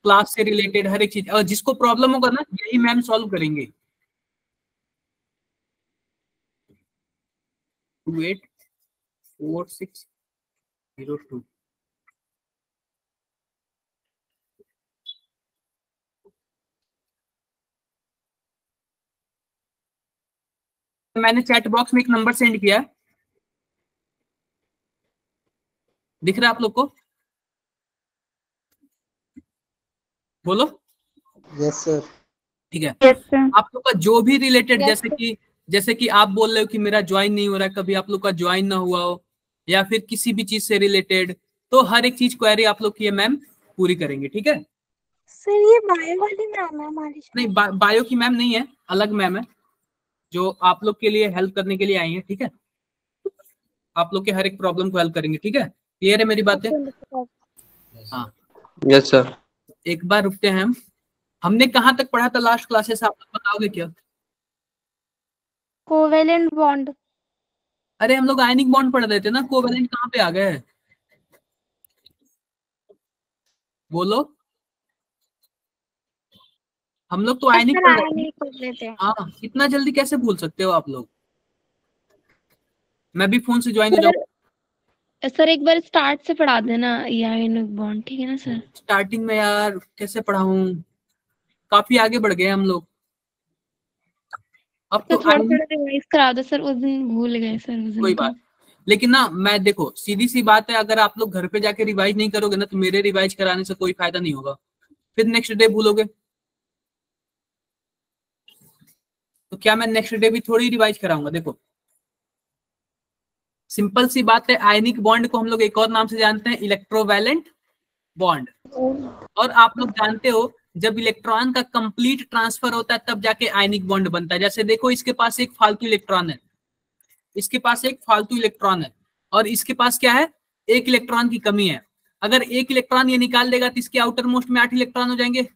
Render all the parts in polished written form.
Class से related हर एक चीज, और जिसको प्रॉब्लम होगा ना यही मैम सॉल्व करेंगे। 284602। मैंने चैट बॉक्स में एक नंबर सेंड किया, दिख रहा है आप लोग को? बोलो। Yes sir. ठीक है। Yes sir. आप लोग का जो भी रिलेटेड, Yes, जैसे कि आप बोल रहे हो कि मेरा ज्वाइन नहीं हो रहा है, कभी आप लोग का ज्वाइन ना हुआ हो, या फिर किसी भी चीज से रिलेटेड, तो हर एक चीज क्वेरी आप लोग की मैम पूरी करेंगे। ठीक है। सर ये बायो वाली मैम है हमारी? नहीं, बायो की मैम नहीं है, अलग मैम है जो आप लोग के लिए हेल्प करने के लिए आई है। ठीक है। आप लोग के हर एक प्रॉब्लम को हेल्प करेंगे। ठीक है, क्लियर है मेरी बातें? हाँ। Yes sir. एक बार रुकते हैं हम। हमने कहाँ तक पढ़ा था लास्ट क्लासेस, आप लोग बताओगे क्या? Covalent bond. अरे हम लोग आयनिक बॉन्ड पढ़ रहे थे ना, कोवेलेंट कहाँ पे आ गए? बोलो। हम लोग तो आयनिक सर पढ़ रहे थे। आयनिक पढ़ लेते हैं। हाँ, इतना जल्दी कैसे भूल सकते हो आप लोग? मैं भी फोन से ज्वाइन हो जाऊँ। सर एक बार स्टार्ट से पढ़ा देना ये आयनिक बॉन्ड, ठीक है ना सर? स्टार्टिंग में यार कैसे पढ़ाऊं, काफी आगे बढ़ गए हम लोग। अब तो तो थोड़ा आयनिक, थोड़ा रिवाइज करा दो सर, उस दिन भूल गए सर उस कोई दिन तो। बात। लेकिन ना मैं देखो, सीधी सी बात है, अगर आप लोग घर पे जाके रिवाइज नहीं करोगे ना तो मेरे रिवाइज कराने से कोई फायदा नहीं होगा, फिर नेक्स्ट डे भूलोगे। तो क्या मैं नेक्स्ट डे भी थोड़ी रिवाइज कराऊंगा? देखो सिंपल सी बात है, आयनिक बॉन्ड को हम लोग एक और नाम से जानते हैं, इलेक्ट्रोवैलेंट बॉन्ड। और आप लोग जानते हो जब इलेक्ट्रॉन का कंप्लीट ट्रांसफर होता है तब जाके आयनिक बॉन्ड बनता है। जैसे देखो इसके पास एक फालतू इलेक्ट्रॉन है, इसके पास एक फालतू इलेक्ट्रॉन है, और इसके पास क्या है, एक इलेक्ट्रॉन की कमी है। अगर एक इलेक्ट्रॉन ये निकाल देगा तो इसके आउटर मोस्ट में 8 इलेक्ट्रॉन हो जाएंगे।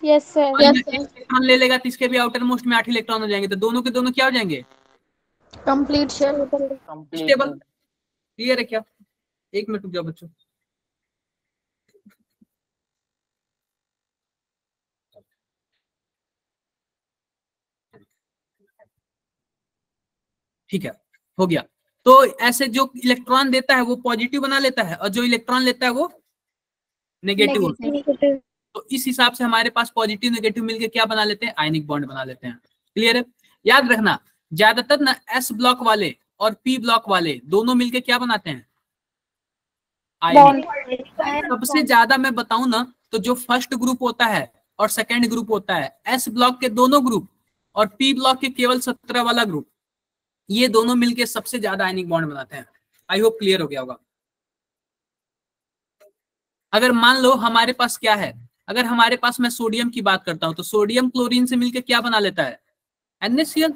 Yes sir. और ये एक इलेक्ट्रॉन ले लेगा तो इसके भी आउटर मोस्ट में 8 इलेक्ट्रॉन हो जाएंगे। तो दोनों के दोनों क्या हो जाएंगे? Complete shell. स्टेबल। क्लियर है क्या? एक मिनट रुक जाओ बच्चों। ठीक है, हो गया। तो ऐसे जो इलेक्ट्रॉन देता है वो पॉजिटिव बना लेता है, और जो इलेक्ट्रॉन लेता है वो नेगेटिव होता है। तो इस हिसाब से हमारे पास पॉजिटिव नेगेटिव मिलके क्या बना लेते हैं, आयनिक बॉन्ड बना लेते हैं। क्लियर है? याद रखना, ज्यादातर ना एस ब्लॉक वाले और पी ब्लॉक वाले दोनों मिलके क्या बनाते हैं, आयनिक। सबसे ज्यादा मैं बताऊं ना तो जो फर्स्ट ग्रुप होता है और सेकेंड ग्रुप होता है, एस ब्लॉक के दोनों ग्रुप और पी ब्लॉक के केवल 17 वाला ग्रुप, ये दोनों मिलके सबसे ज्यादा आयनिक बॉन्ड बनाते हैं। आई होप क्लियर हो गया होगा। अगर मान लो हमारे पास क्या है, अगर हमारे पास मैं सोडियम की बात करता हूं तो सोडियम क्लोरीन से मिलकर क्या बना लेता है, NaCl।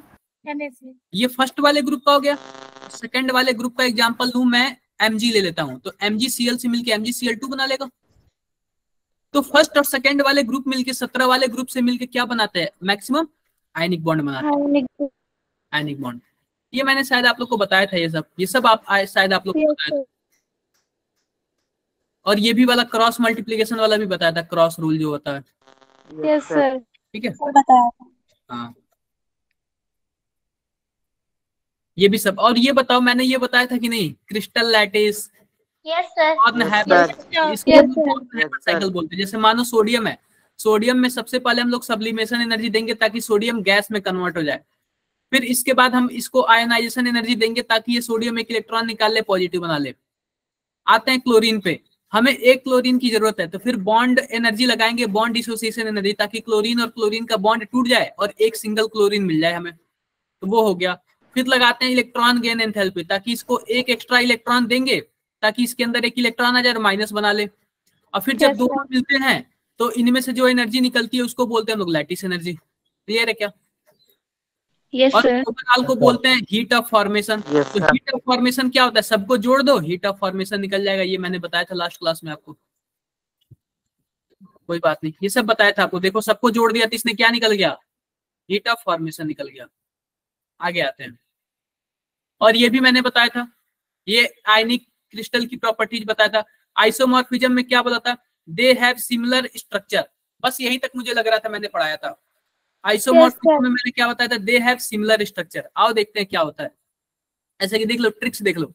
ये फर्स्ट वाले ग्रुप का हो गया। सेकंड वाले ग्रुप का एग्जांपल लूं मैं, Mg ले लेता हूं, तो MgCl से मिलकर MgCl2 बना लेगा। तो फर्स्ट और सेकंड वाले ग्रुप मिलके 17 वाले ग्रुप से मिलके क्या बनाते हैं, मैक्सिमम आयनिक बॉन्ड बनाते हैं। आयनिक बॉन्ड, ये मैंने शायद आप लोग को बताया था, ये सब आप शायद आप लोग को बताया था। और ये भी वाला क्रॉस मल्टीप्लीकेशन वाला भी बताया था, क्रॉस रूल जो होता है। Yes sir. ठीक है, बताया था। हाँ ये भी सब। और ये बताओ, मैंने ये बताया था कि नहीं, क्रिस्टल लैटिस यस सर। इसको साइकिल बोलते हैं। जैसे मानो सोडियम है, सोडियम में सबसे पहले हम लोग सब्लिमेशन एनर्जी देंगे ताकि सोडियम गैस में कन्वर्ट हो जाए। फिर इसके बाद हम इसको आयनाइजेशन एनर्जी देंगे ताकि ये सोडियम एक इलेक्ट्रॉन निकाल ले, पॉजिटिव बना ले। आते हैं क्लोरीन पे, हमें एक क्लोरीन की जरूरत है तो फिर बॉन्ड एनर्जी लगाएंगे, बॉन्ड डिसोसिएशन एनर्जी, ताकि क्लोरीन और क्लोरीन का बॉन्ड टूट जाए और एक सिंगल क्लोरीन मिल जाए हमें, तो वो हो गया। फिर लगाते हैं इलेक्ट्रॉन गेन एंथैल्पी, ताकि इसको एक एक्स्ट्रा इलेक्ट्रॉन देंगे ताकि इसके अंदर एक इलेक्ट्रॉन आ जाए और माइनस बना ले। और फिर जब दोनों मिलते हैं तो इनमें से जो एनर्जी निकलती है उसको बोलते हैं हम लोग लैटिस एनर्जी। क्लियर है क्या? यस और सर। ओवरऑल को बोलते हैं हीट ऑफ फॉर्मेशन। तो हीट ऑफ फॉर्मेशन क्या होता है, सबको जोड़ दो हीट ऑफ फॉर्मेशन निकल जाएगा। ये मैंने बताया था लास्ट क्लास में आपको, कोई बात नहीं, ये सब बताया था आपको। देखो सबको जोड़ दिया तो इसने क्या निकल गया, हीट ऑफ फॉर्मेशन निकल गया। आगे आते हैं, और ये भी मैंने बताया था, ये आयनिक क्रिस्टल की प्रॉपर्टीज बताया था। आइसोमॉर्फिज्म में क्या बोला था, दे हैव सिमिलर स्ट्रक्चर। बस यही तक मुझे लग रहा था, मैंने पढ़ाया था। आइसोमॉर्फिज्म में मैंने क्या बताया था, दे हैव सिमिलर स्ट्रक्चर। आओ देखते हैं क्या होता है। ऐसे कि देख लो, ट्रिक्स देख लो।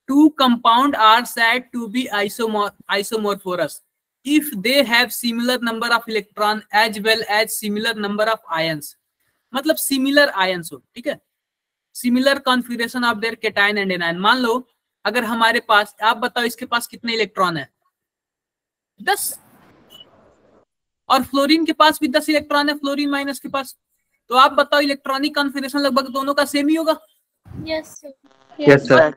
Two compound are said to be isomorphous if they have similar number of electron as well as similar number of ions। मतलब सिमिलर आयंस हो, ठीक है, similar configuration of their cation and anion. मान लो अगर हमारे पास, आप बताओ इसके पास कितने इलेक्ट्रॉन है, 10, और फ्लोरीन के पास भी 10 इलेक्ट्रॉन है, फ्लोरीन माइनस के पास। तो आप बताओ इलेक्ट्रॉनिक कॉन्फिगरेशन लगभग दोनों का सेम ही होगा। Yes sir.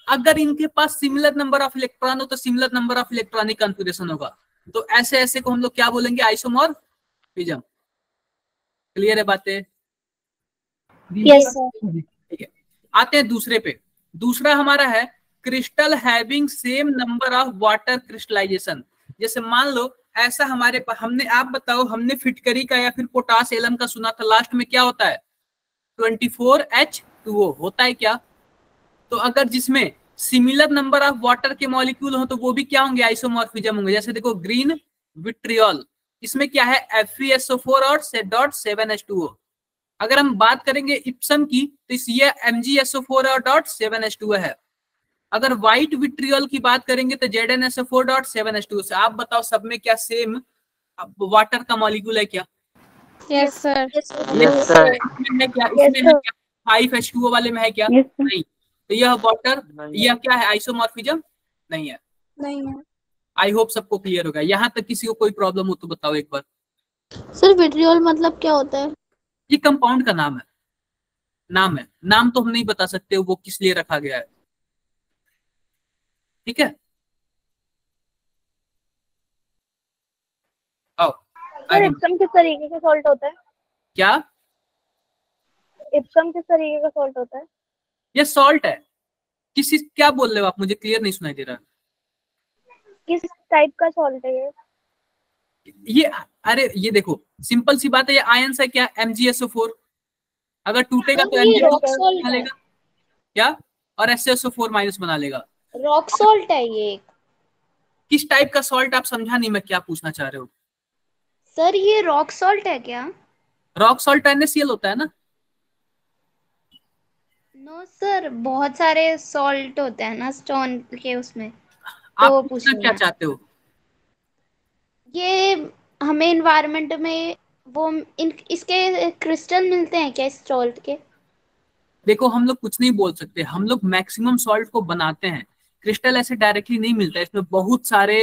अगर इनके पास सिमिलर नंबर ऑफ इलेक्ट्रॉन हो तो similar number of electronic configuration होगा। तो ऐसे ऐसे को हम लोग क्या बोलेंगे, आइसोमॉर्फिज्म। क्लियर है बातें? यस ठीक है, आते हैं दूसरे पे। दूसरा हमारा है crystal having same number of water crystallization. जैसे मान लो ऐसा हमारे पास, हमने, आप बताओ, हमने फिटकरी का या फिर पोटास एलम का सुना था, लास्ट में क्या होता है, 24H2O होता है क्या। तो अगर जिसमें सिमिलर नंबर ऑफ वाटर के मॉलिक्यूल हो तो वो भी क्या होंगे, आइसोमॉर्फिज्म होंगे। जैसे देखो ग्रीन विट्रियोल, इसमें क्या है, FeSO4 और .7H2O। अगर हम बात करेंगे इप्सम की तो ये MgSO4 और .7H2O है। अगर व्हाइट विट्रियोल की बात करेंगे तो ZnSO4 .7H2O से। आप बताओ सब में क्या सेम वाटर का मॉलिक्यूल है क्या? यस सर इसमें है क्या, इसमें है क्या, 5H2O वाले में है क्या? नहीं। तो यह वाटर, यह क्या है, आइसोमॉर्फिज्म नहीं है। आई होप सबको क्लियर होगा। यहाँ तक किसी को कोई प्रॉब्लम हो तो बताओ एक बार। सर विट्रियोल मतलब क्या होता है? ये कंपाउंड का नाम है, नाम है, नाम तो हम नहीं बता सकते वो किस लिए रखा गया है, ठीक है। आओ सर इप्सम किस तरीके का सॉल्ट होता है? क्या इप्सम किस तरीके का सॉल्ट होता है? ये सॉल्ट है। किसी, क्या बोल रहे हो आप, मुझे क्लियर नहीं सुनाई दे रहा। किस टाइप का सॉल्ट है ये अरे ये देखो सिंपल सी बात है, ये आयंस है क्या, MgSO4। अगर टूटेगा तो MgSO4 बना लेगा क्या, और SaSO4 माइनस बना लेगा। रॉक सॉल्ट है ये। किस टाइप का सॉल्ट, आप समझा नहीं मैं क्या पूछना चाह रहे हो। सर ये रॉक सॉल्ट है क्या? रॉक सॉल्ट NaCl होता है ना। नो सर, बहुत सारे सॉल्ट होते हैं ना स्टोन के उसमें। आप पूछना क्या चाहते हो? ये हमें एनवायरनमेंट में वो इसके क्रिस्टल मिलते हैं क्या इस सॉल्ट के? देखो हम लोग कुछ नहीं बोल सकते, हम लोग मैक्सिमम सॉल्ट को बनाते हैं, क्रिस्टल ऐसे डायरेक्टली नहीं मिलता है, इसमें बहुत सारे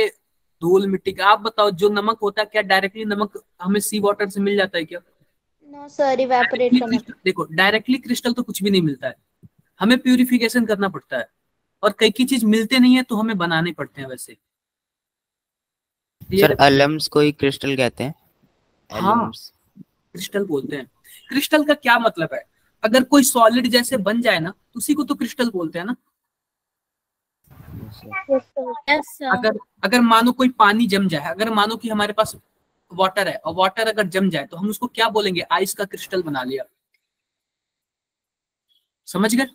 धूल मिट्टी का। आप बताओ जो नमक होता है, क्या डायरेक्टली नमक हमें सी वाटर से मिल जाता है क्या? नो सर, इवेपोरेट करना। देखो डायरेक्टली क्रिस्टल तो कुछ भी नहीं मिलता है, हमें प्यूरिफिकेशन करना पड़ता है, और कई की चीज मिलते नहीं है तो हमें बनाने पड़ते हैं वैसे। सर एलम्स को ही क्रिस्टल कहते हैं। हाँ क्रिस्टल बोलते हैं। क्रिस्टल का क्या मतलब है, अगर कोई सॉलिड जैसे बन जाए ना तो उसी को तो क्रिस्टल बोलते हैं ना। अगर मानो कोई पानी जम जाए, अगर मानो कि हमारे पास वाटर है और वाटर अगर जम जाए तो हम उसको क्या बोलेंगे, आइस का क्रिस्टल बना लिया। समझ गए?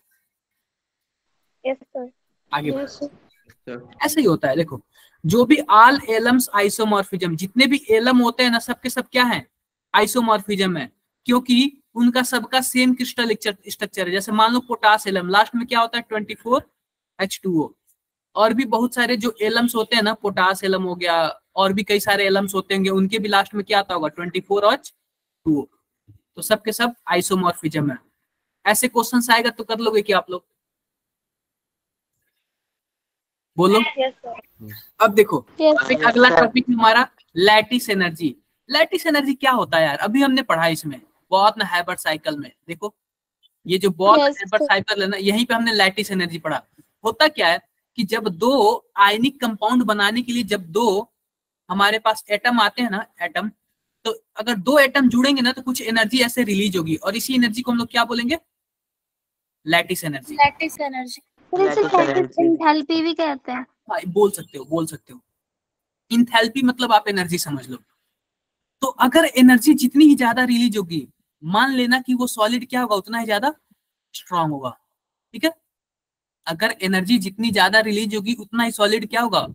Yes sir. आगे ऐसे ही होता है। देखो जो भी ऑल एलम्स आइसोमॉर्फिज्म, जितने भी एलम होते हैं ना सबके सब क्या है, आइसोमॉर्फिज्म है, क्योंकि उनका सबका सेम क्रिस्टल स्ट्रक्चर है। जैसे मान लो पोटास एलम, लास्ट में क्या होता है 24H2O। और भी बहुत सारे जो एलम्स होते हैं ना, पोटास एलम हो गया, और भी कई सारे एलम्स होते होंगे, उनके भी लास्ट में क्या आता होगा 24H2O। तो सबके सब आइसोमॉर्फिज्म है। ऐसे क्वेश्चंस आएगा तो कर लोगे क्या आप लोग, बोलो। अब देखो अगला टॉपिक हमारा लैटिस एनर्जी। लैटिस एनर्जी क्या होता है यार, अभी हमने पढ़ा इसमें बहुत हैबर्ट साइकिल में। देखो ये जो बहुत हैबर्ट साइकिल है ना, यहीं पे हमने लैटिस एनर्जी पढ़ा। होता क्या है कि जब दो आयनिक कंपाउंड बनाने के लिए जब दो हमारे पास एटम आते हैं ना, एटम, तो अगर दो एटम जुड़ेंगे ना तो कुछ एनर्जी ऐसे रिलीज होगी, और इसी एनर्जी को हम लोग क्या बोलेंगे, lattice energy. Lattice energy enthalpy भी कहते हैं। बोल सकते हो। इंथैल्पी मतलब आप एनर्जी समझ लो। तो अगर एनर्जी जितनी ही ज्यादा रिलीज होगी, मान लेना कि वो सॉलिड क्या होगा, उतना ही ज्यादा स्ट्रांग होगा, ठीक है। अगर एनर्जी जितनी ज्यादा रिलीज होगी उतना ही सॉलिड क्या होगा,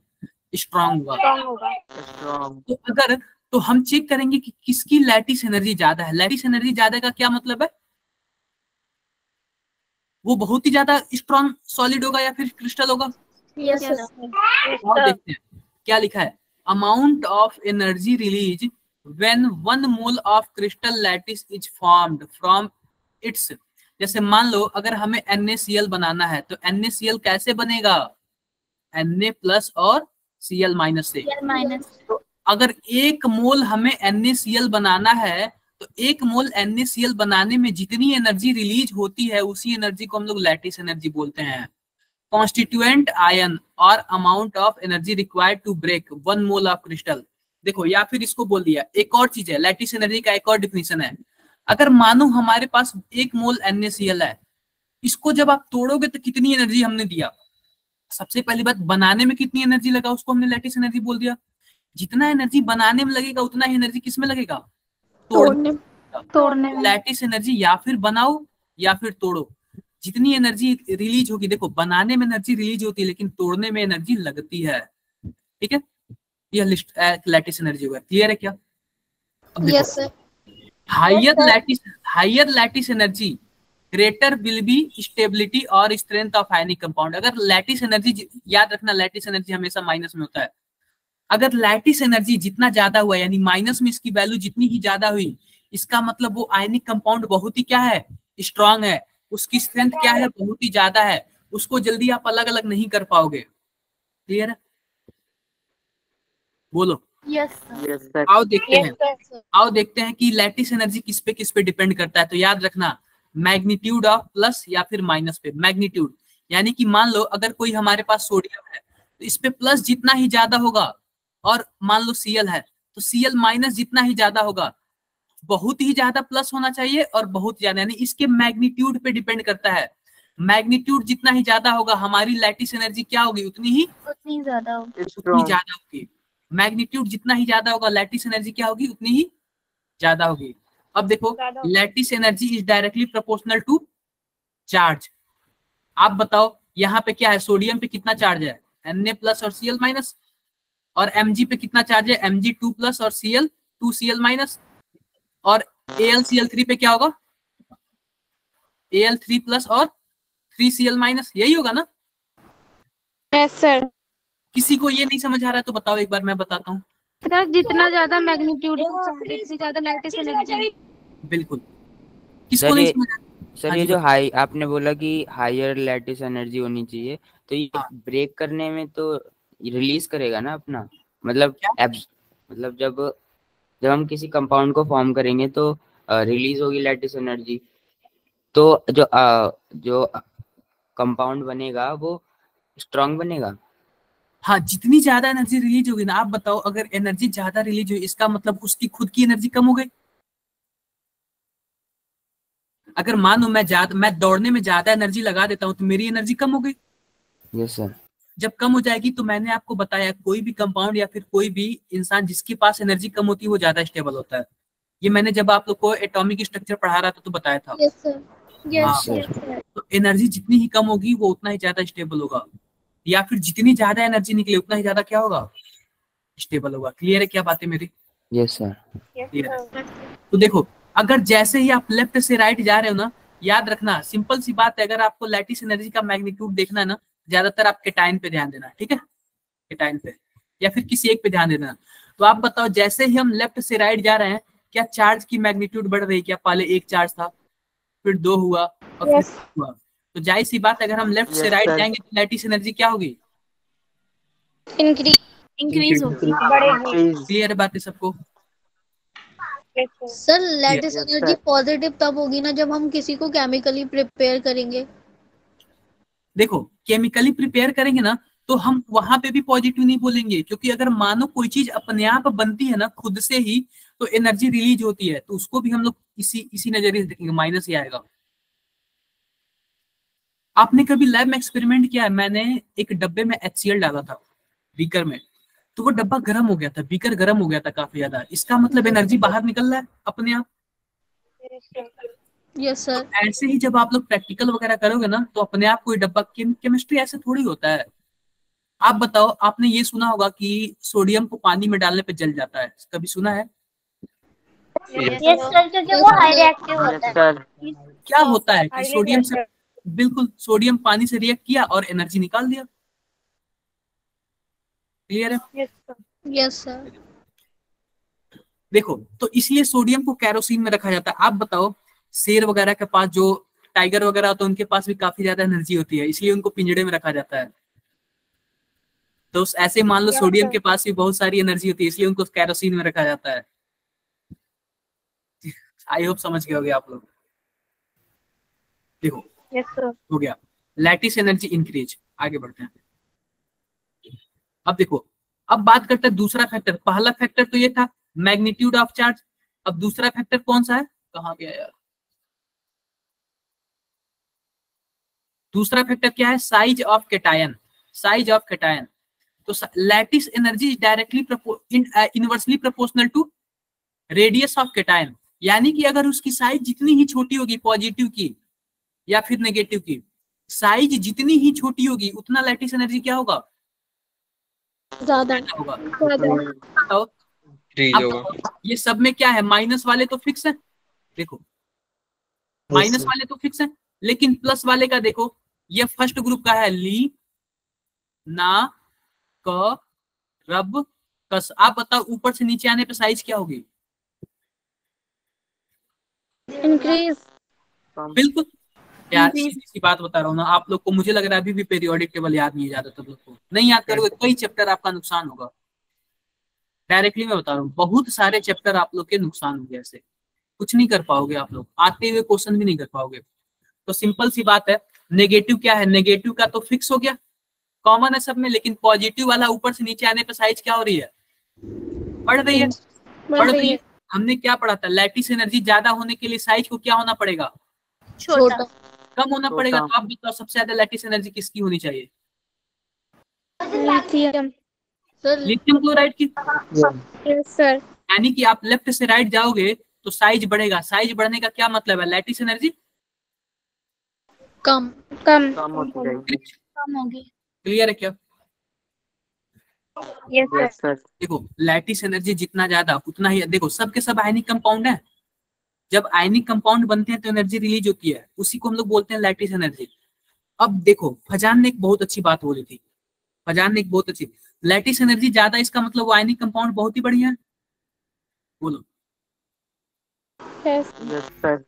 स्ट्रांग होगा। स्ट्रॉन्ग होगा। स्ट्रॉन्ग। तो अगर तो हम चेक करेंगे कि किसकी लैटिस एनर्जी ज्यादा है। लैटिस एनर्जी ज्यादा का क्या मतलब है? वो बहुत ही ज्यादा स्ट्रांग सॉलिड होगा या फिर क्रिस्टल होगा। Yes sir. और देखते हैं क्या लिखा है। Amount of energy release when 1 mole of crystal lattice is formed from its. जैसे मान लो अगर हमें NaCl बनाना है तो NaCl कैसे बनेगा? Na प्लस और Cl माइनस से। माइनस। तो अगर 1 मोल हमें NaCl बनाना है तो 1 मोल NaCl बनाने में जितनी एनर्जी रिलीज होती है उसी एनर्जी को हम लोग लैटिस एनर्जी बोलते हैं। कॉन्स्टिट्यूएंट आयन और amount of energy required to break 1 mole of crystal. देखो या फिर इसको बोल दिया, एक और चीज है लैटिस एनर्जी का एक और डिफिनेशन है। अगर मानो हमारे पास 1 मोल NaCl है, इसको जब आप तोड़ोगे तो कितनी एनर्जी हमने दिया? सबसे पहली बात, बनाने में कितनी एनर्जी लगा उसको हमने लैटिस एनर्जी बोल दिया। जितना एनर्जी बनाने में लगेगा उतना ही एनर्जी किस में लगेगा? तोड़ने में। लैटिस एनर्जी या फिर बनाओ या फिर तोड़ो, जितनी एनर्जी रिलीज होगी, देखो बनाने में एनर्जी रिलीज होती है लेकिन तोड़ने में एनर्जी लगती है। ठीक है, यह लिस्ट लैटिस एनर्जी हुआ। क्लियर है क्या? Yes sir. Higher lattice energy greater will be stability और स्ट्रेंथ ऑफ आयनिक कंपाउंड। अगर लैटिस एनर्जी, याद रखना लैटिस एनर्जी हमेशा माइनस में होता है। अगर लैटिस एनर्जी जितना ज्यादा हुआ यानी माइनस में इसकी वैल्यू जितनी ही ज्यादा हुई, इसका मतलब वो आयनिक कंपाउंड बहुत ही क्या है? स्ट्रांग है। उसकी स्ट्रेंथ क्या है? बहुत ही ज्यादा है। उसको जल्दी आप अलग अलग नहीं कर पाओगे। क्लियर है? बोलो। Yes sir. आओ देखते हैं कि लैटिस एनर्जी किस पे डिपेंड करता है। तो याद रखना मैग्नीट्यूड ऑफ प्लस या फिर माइनस पे। मैग्नीट्यूड यानी कि मान लो अगर कोई हमारे पास सोडियम है तो इस पे प्लस जितना ही ज्यादा होगा, और मान लो Cl है तो Cl माइनस जितना ही ज्यादा होगा, बहुत ही ज्यादा प्लस होना चाहिए और बहुत ज्यादा, यानी इसके मैग्नीट्यूड पे डिपेंड करता है। मैग्नीट्यूड जितना ही ज्यादा होगा हमारी लैटिस एनर्जी क्या होगी? उतनी ज्यादा होगी। मैग्नीट्यूड जितना ही ज्यादा होगा लैटिस एनर्जी क्या होगी? उतनी ही ज्यादा होगी। अब देखो lattice energy is directly proportional to charge. आप बताओ यहाँ पे क्या है? सोडियम पे कितना चार्ज है? Na प्लस और Cl माइनस। और Mg पे कितना चार्ज है? Mg 2 प्लस और Cl 2Cl माइनस। और AlCl3 पे क्या होगा? Al3 प्लस और 3Cl माइनस। यही होगा ना? Yes sir. किसी को ये नहीं समझ आ रहा है तो बताओ, एक बार मैं बताता हूँ। जितना ज्यादा मैग्नीट्यूड उतनी ज्यादा लैटिस एनर्जी। बिल्कुल। किसको नहीं समझ आ रहा? सर हाँ ये जी, जो हाई आपने बोला कि हायर लैटिस एनर्जी होनी चाहिए, तो ये हाँ। ब्रेक करने में तो रिलीज करेगा ना अपना, मतलब मतलब जब हम किसी कंपाउंड को फॉर्म करेंगे तो रिलीज होगी लैटिस एनर्जी, तो जो कंपाउंड बनेगा वो स्ट्रांग बनेगा। हाँ, जितनी ज्यादा एनर्जी रिलीज होगी ना, आप बताओ अगर एनर्जी ज्यादा रिलीज हुई इसका मतलब उसकी खुद की एनर्जी कम हो गई। अगर मानो मैं दौड़ने में ज्यादा एनर्जी लगा देता हूँ तो मेरी एनर्जी कम हो गई। Yes sir. जब कम हो जाएगी तो मैंने आपको बताया कोई भी कंपाउंड या फिर कोई भी इंसान जिसके पास एनर्जी कम होती है वो ज्यादा स्टेबल होता है। ये मैंने जब आप लोग को एटॉमिक स्ट्रक्चर पढ़ा रहा था तो बताया था। Yes sir. हाँ, तो एनर्जी जितनी ही कम होगी वो उतना ही ज्यादा स्टेबल होगा, या फिर जितनी ज्यादा एनर्जी निकले उतना ही ज्यादा क्या होगा? स्टेबल होगा। क्लियर है क्या बातें मेरी? Yes sir. क्लियर है। तो देखो अगर जैसे ही आप लेफ्ट से राइट जा रहे हो ना, याद रखना सिंपल सी बात है, अगर आपको लैटिस एनर्जी का मैग्नीट्यूड देखना है ना, ज्यादातर आप केटाइन पे ध्यान देना। ठीक है, केटाइन पे या फिर किसी एक पे ध्यान देना। तो आप बताओ जैसे ही हम लेफ्ट से राइट जा रहे हैं क्या चार्ज की मैग्नीट्यूड बढ़ रही है क्या? पहले 1 चार्ज था, फिर 2 हुआ और फिर 3 हुआ। तो जाहिर सी बात अगर हम लेफ्ट से राइट जाएंगे तो लैटिस एनर्जी क्या होगी? इंक्रीज होगी। क्लियर है बातें सबको? सर लैटिस एनर्जी पॉजिटिव तब होगी ना जब हम किसी को केमिकली प्रिपेयर करेंगे। देखो केमिकली प्रिपेयर करेंगे ना तो हम वहां पे भी पॉजिटिव नहीं बोलेंगे, क्योंकि अगर मानो कोई चीज अपने आप बनती है ना खुद से ही तो एनर्जी रिलीज होती है, तो उसको भी हम लोग इसी नजरिए से देखेंगे, माइनस ही आएगा। आपने कभी लैब में एक्सपेरिमेंट किया है? मैंने एक डब्बे में HCl डाला था बीकर में, तो वो डब्बा गर्म हो गया था, बीकर गर्म हो गया था काफी ज्यादा। इसका मतलब एनर्जी बाहर निकल रहा है अपने आप। Yes sir. तो ऐसे ही जब आप लोग प्रैक्टिकल वगैरह करोगे ना तो अपने आप कोई डब्बा, केमिस्ट्री ऐसे थोड़ी होता है। आप बताओ, आपने ये सुना होगा कि सोडियम को पानी में डालने पे जल जाता है, कभी सुना है? यस सर, क्योंकि वो हाई रिएक्टिव होता है। सर क्या होता है कि Highly सोडियम से, reactive। बिल्कुल सोडियम पानी से रिएक्ट किया और एनर्जी निकाल दिया। क्लियर है? Yes sir. Yes sir. देखो, तो इसलिए सोडियम को कैरोसिन में रखा जाता है। आप बताओ, शेर वगैरह के पास, जो टाइगर वगैरह होते हैं, उनके पास भी काफी ज्यादा एनर्जी होती है, इसलिए उनको पिंजड़े में रखा जाता है। तो ऐसे मान लो Yes, सोडियम sir। के पास भी बहुत सारी एनर्जी होती है, इसलिए उनको कैरोसिन में रखा जाता है। आई होप समझ गए होगे आप लोग। देखो, यस सर। हो गया लैटिस एनर्जी इंक्रीज। आगे बढ़ते हैं। अब देखो, अब बात करते हैं दूसरा फैक्टर। पहला फैक्टर तो ये था मैग्नीट्यूड ऑफ चार्ज। अब दूसरा फैक्टर कौन सा है, कहाँ गया यार? दूसरा फैक्टर क्या है? Size of cation. Size of cation. तो lattice energy is directly inversely proportional to radius of cation. यानी कि अगर उसकी साइज जितनी ही छोटी होगी, पॉजिटिव की या फिर नेगेटिव की, साइज जितनी ही छोटी होगी उतना लैटिस एनर्जी क्या होगा? ज्यादा होगा। ज्यादा। इंक्रीज होगा। ये सब में क्या है? माइनस वाले तो फिक्स है, देखो माइनस वाले तो फिक्स है, लेकिन प्लस वाले का देखो, ये फर्स्ट ग्रुप का है ली, ना, क, रब, कस। आप बताओ ऊपर से नीचे आने पे साइज क्या होगी? इंक्रीज। बिल्कुल यार, सीधी सी बात बता रहा हूँ ना आप लोग को। मुझे लग रहा है अभी भी पीरियोडिक टेबल याद नहीं है ज्यादा, तुम लोग को नहीं याद करोगे कई चैप्टर आपका नुकसान होगा। डायरेक्टली मैं बता रहा हूँ, बहुत सारे चैप्टर आप लोग के नुकसान होंगे, ऐसे कुछ नहीं कर पाओगे आप लोग, आते हुए क्वेश्चन भी नहीं कर पाओगे। तो सिंपल सी बात है, नेगेटिव क्या है? नेगेटिव का तो फिक्स हो गया, कॉमन है सब में, लेकिन पॉजिटिव वाला ऊपर से नीचे आने पर साइज क्या हो रही है? बढ़ रही है। बढ़ रही है। हमने क्या पढ़ा था? लैटिस एनर्जी ज्यादा होने के लिए साइज को क्या होना पड़ेगा? छोटा। कम होना पड़ेगा। तो आप बताओ सबसे ज्यादा लैटिस एनर्जी किसकी होनी चाहिए? लिथियम। लिथियम क्लोराइड की। Yes sir. यानी कि आप लेफ्ट से राइट जाओगे तो साइज बढ़ेगा। साइज बढ़ने का क्या मतलब है? लैटिस एनर्जी कम कम कम होती जाएगी। कम होगी। क्लियर है क्या? Yes sir. देखो, लैटिस एनर्जी जितना ज्यादा उतना ही, देखो सबके सब आयनिक कंपाउंड है। जब आयनिक कंपाउंड बनते हैं तो एनर्जी रिलीज होती है, उसी को हम लोग बोलते हैं लैटिस एनर्जी। अब देखो, फजान ने एक बहुत अच्छी बात बोली थी। फजान ने एक बहुत अच्छी, लैटिस एनर्जी ज्यादा, इसका मतलब वो आयनिक कंपाउंड बहुत ही बढ़िया है। बोलो। Yes sir.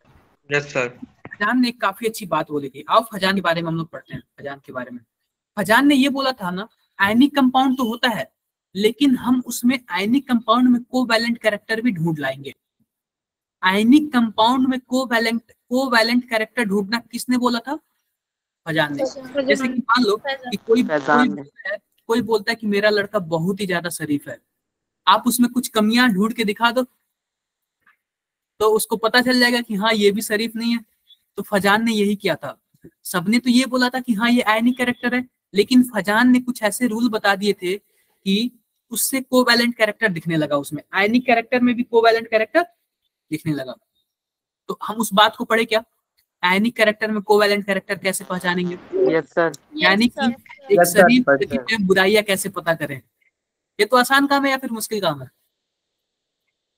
Yes sir. Fajan ने एक काफी अच्छी बात बोली थी। आओ फजान के बारे में हम लोग पढ़ते हैं। फजान के बारे में, फजान ने ये बोला था ना, आयनिक कंपाउंड तो होता है, लेकिन हम उसमें आयनिक कंपाउंड में कोवैलेंट कैरेक्टर भी ढूंढ लाएंगे। आयनिक कंपाउंड में कोवैलेंट कैरेक्टर ढूंढना किसने बोला था? फजान ने। जैसे कि मान लो कि कोई बोलता है कि मेरा लड़का बहुत ही ज्यादा शरीफ है, आप उसमें कुछ कमियां ढूंढ के दिखा दो तो उसको पता चल जाएगा कि हाँ ये भी शरीफ नहीं है। तो फजान ने यही किया था। सबने तो ये बोला था कि हाँ ये आयनिक कैरेक्टर है, लेकिन फजान ने कुछ ऐसे रूल बता दिए थे कि उससे कोवैलेंट कैरेक्टर दिखने लगा, उसमें आयनिक कैरेक्टर में भी कोवैलेंट कैरेक्टर दिखने लगा। तो हम उस बात को पढ़े क्या, आयनिक कैरेक्टर में कोवैलेंट कैरेक्टर कैसे पहचानेंगे? Yes sir. यानी कि एक शरीफ प्रकृति में बुराइयां कैसे पता करें। ये तो आसान काम है या फिर मुश्किल काम है?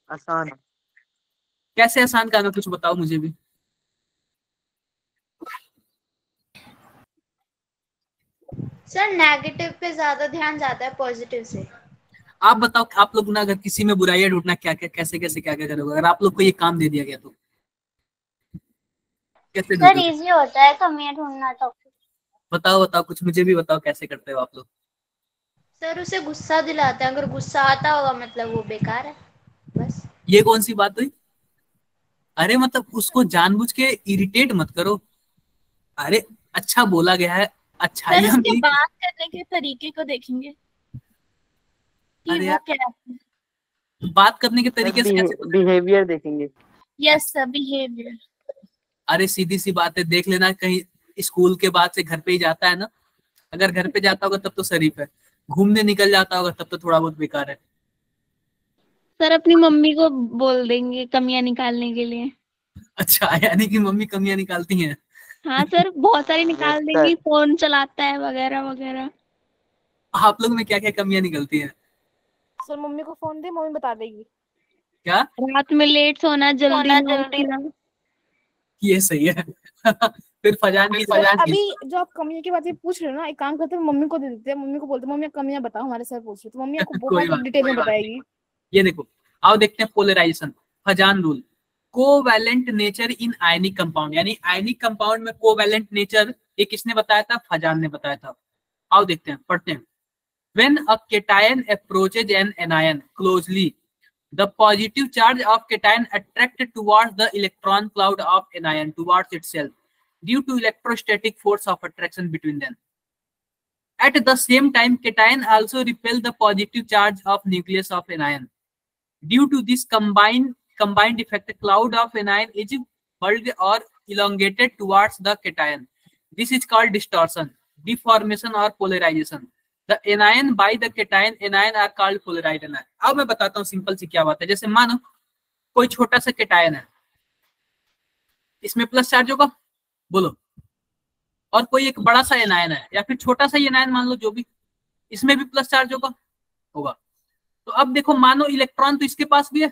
आसान। कैसे आसान काम है, कुछ बताओ मुझे भी। सर नेगेटिव पे ज्यादा ध्यान जाता है पॉजिटिव से। आप बताओ, आप लोग ना अगर किसी में बुराइयां ढूंढना क्या क्या कैसे कैसे क्या क्या करोगे? अगर आप लोग को ये काम दे दिया गया तो कैसे सर ढूंढोगे? इजी होता है कमियां ढूंढना तो। बताओ बताओ, कुछ मुझे भी बताओ कैसे करते हो आप लोग। सर उसे गुस्सा दिलाते हैं, अगर गुस्सा आता होगा मतलब वो बेकार है, बस। ये कौन सी बात हुई? अरे मतलब उसको जानबूझ के इरिटेट मत करो। अरे अच्छा बोला गया है, सर अच्छाइयां उसके भी। बात करने के तरीके को देखेंगे कि अरे वो यार, क्या है। बात करने के तरीके से कैसे पता? बिहेवियर देखेंगे। Yes sir, behaviour. अरे सीधी सी बात है, देख लेना कहीं स्कूल के बाद से घर पे ही जाता है ना, अगर घर पे जाता होगा तब तो शरीफ है, घूमने निकल जाता होगा तब तो थोड़ा बहुत बेकार है। सर अपनी मम्मी को बोल देंगे कमियां निकालने के लिए। अच्छा, यानी कि मम्मी कमियां निकालती हैं। हाँ सर, बहुत सारी निकाल Yes, देंगी, sir. फोन चलाता है वगैरह वगैरह। आप लोग में क्या क्या कमियां निकलती हैं? सर मम्मी को फोन दे, मम्मी बता देगी। क्या? रात में लेट सोना, जल्दी ना उठना। ये सही है। फिर फजान की अभी जो आप कमियों की बातें पूछ रहे हो ना, एक काम करते हैं, मम्मी को दे देते हैं, मम्मी को बोलते हैं मम्मी कमियां बताओ, हमारे सर पूछ रहे, तो मम्मी आपको कोई बहुत बात डिटेल में नहीं। बताएगी। ये देखो, आओ देखते हैं polarisation. Fajan rule, covalent nature in ionic compound, यानी आयनिक कंपाउंड में कोवैलेंट नेचर ये किसने बताया था? फजान ने बताया था। आओ देखते हैं, पढ़ते हैं। When a cation approaches an anion closely, the positive charge of cation attracted towards the electron cloud of anion towards itself due to electrostatic force of attraction between them. At the same time, cation also repel the positive charge of nucleus of anion. Due to this combined effect, the cloud of anion is bulged or elongated towards the cation. This is called distortion, deformation or polarization. The anion by the cation anion are called polarized anion. अब मैं बताता हूँ simple सी क्या बात है। जैसे मानो कोई छोटा सा केटायन है, इसमें प्लस चार्ज होगा, बोलो, और कोई एक बड़ा सा एनायन है या फिर छोटा सा एनायन मान लो, जो भी, इसमें भी प्लस चार्ज होगा। तो अब देखो, मानो इलेक्ट्रॉन तो इसके पास भी है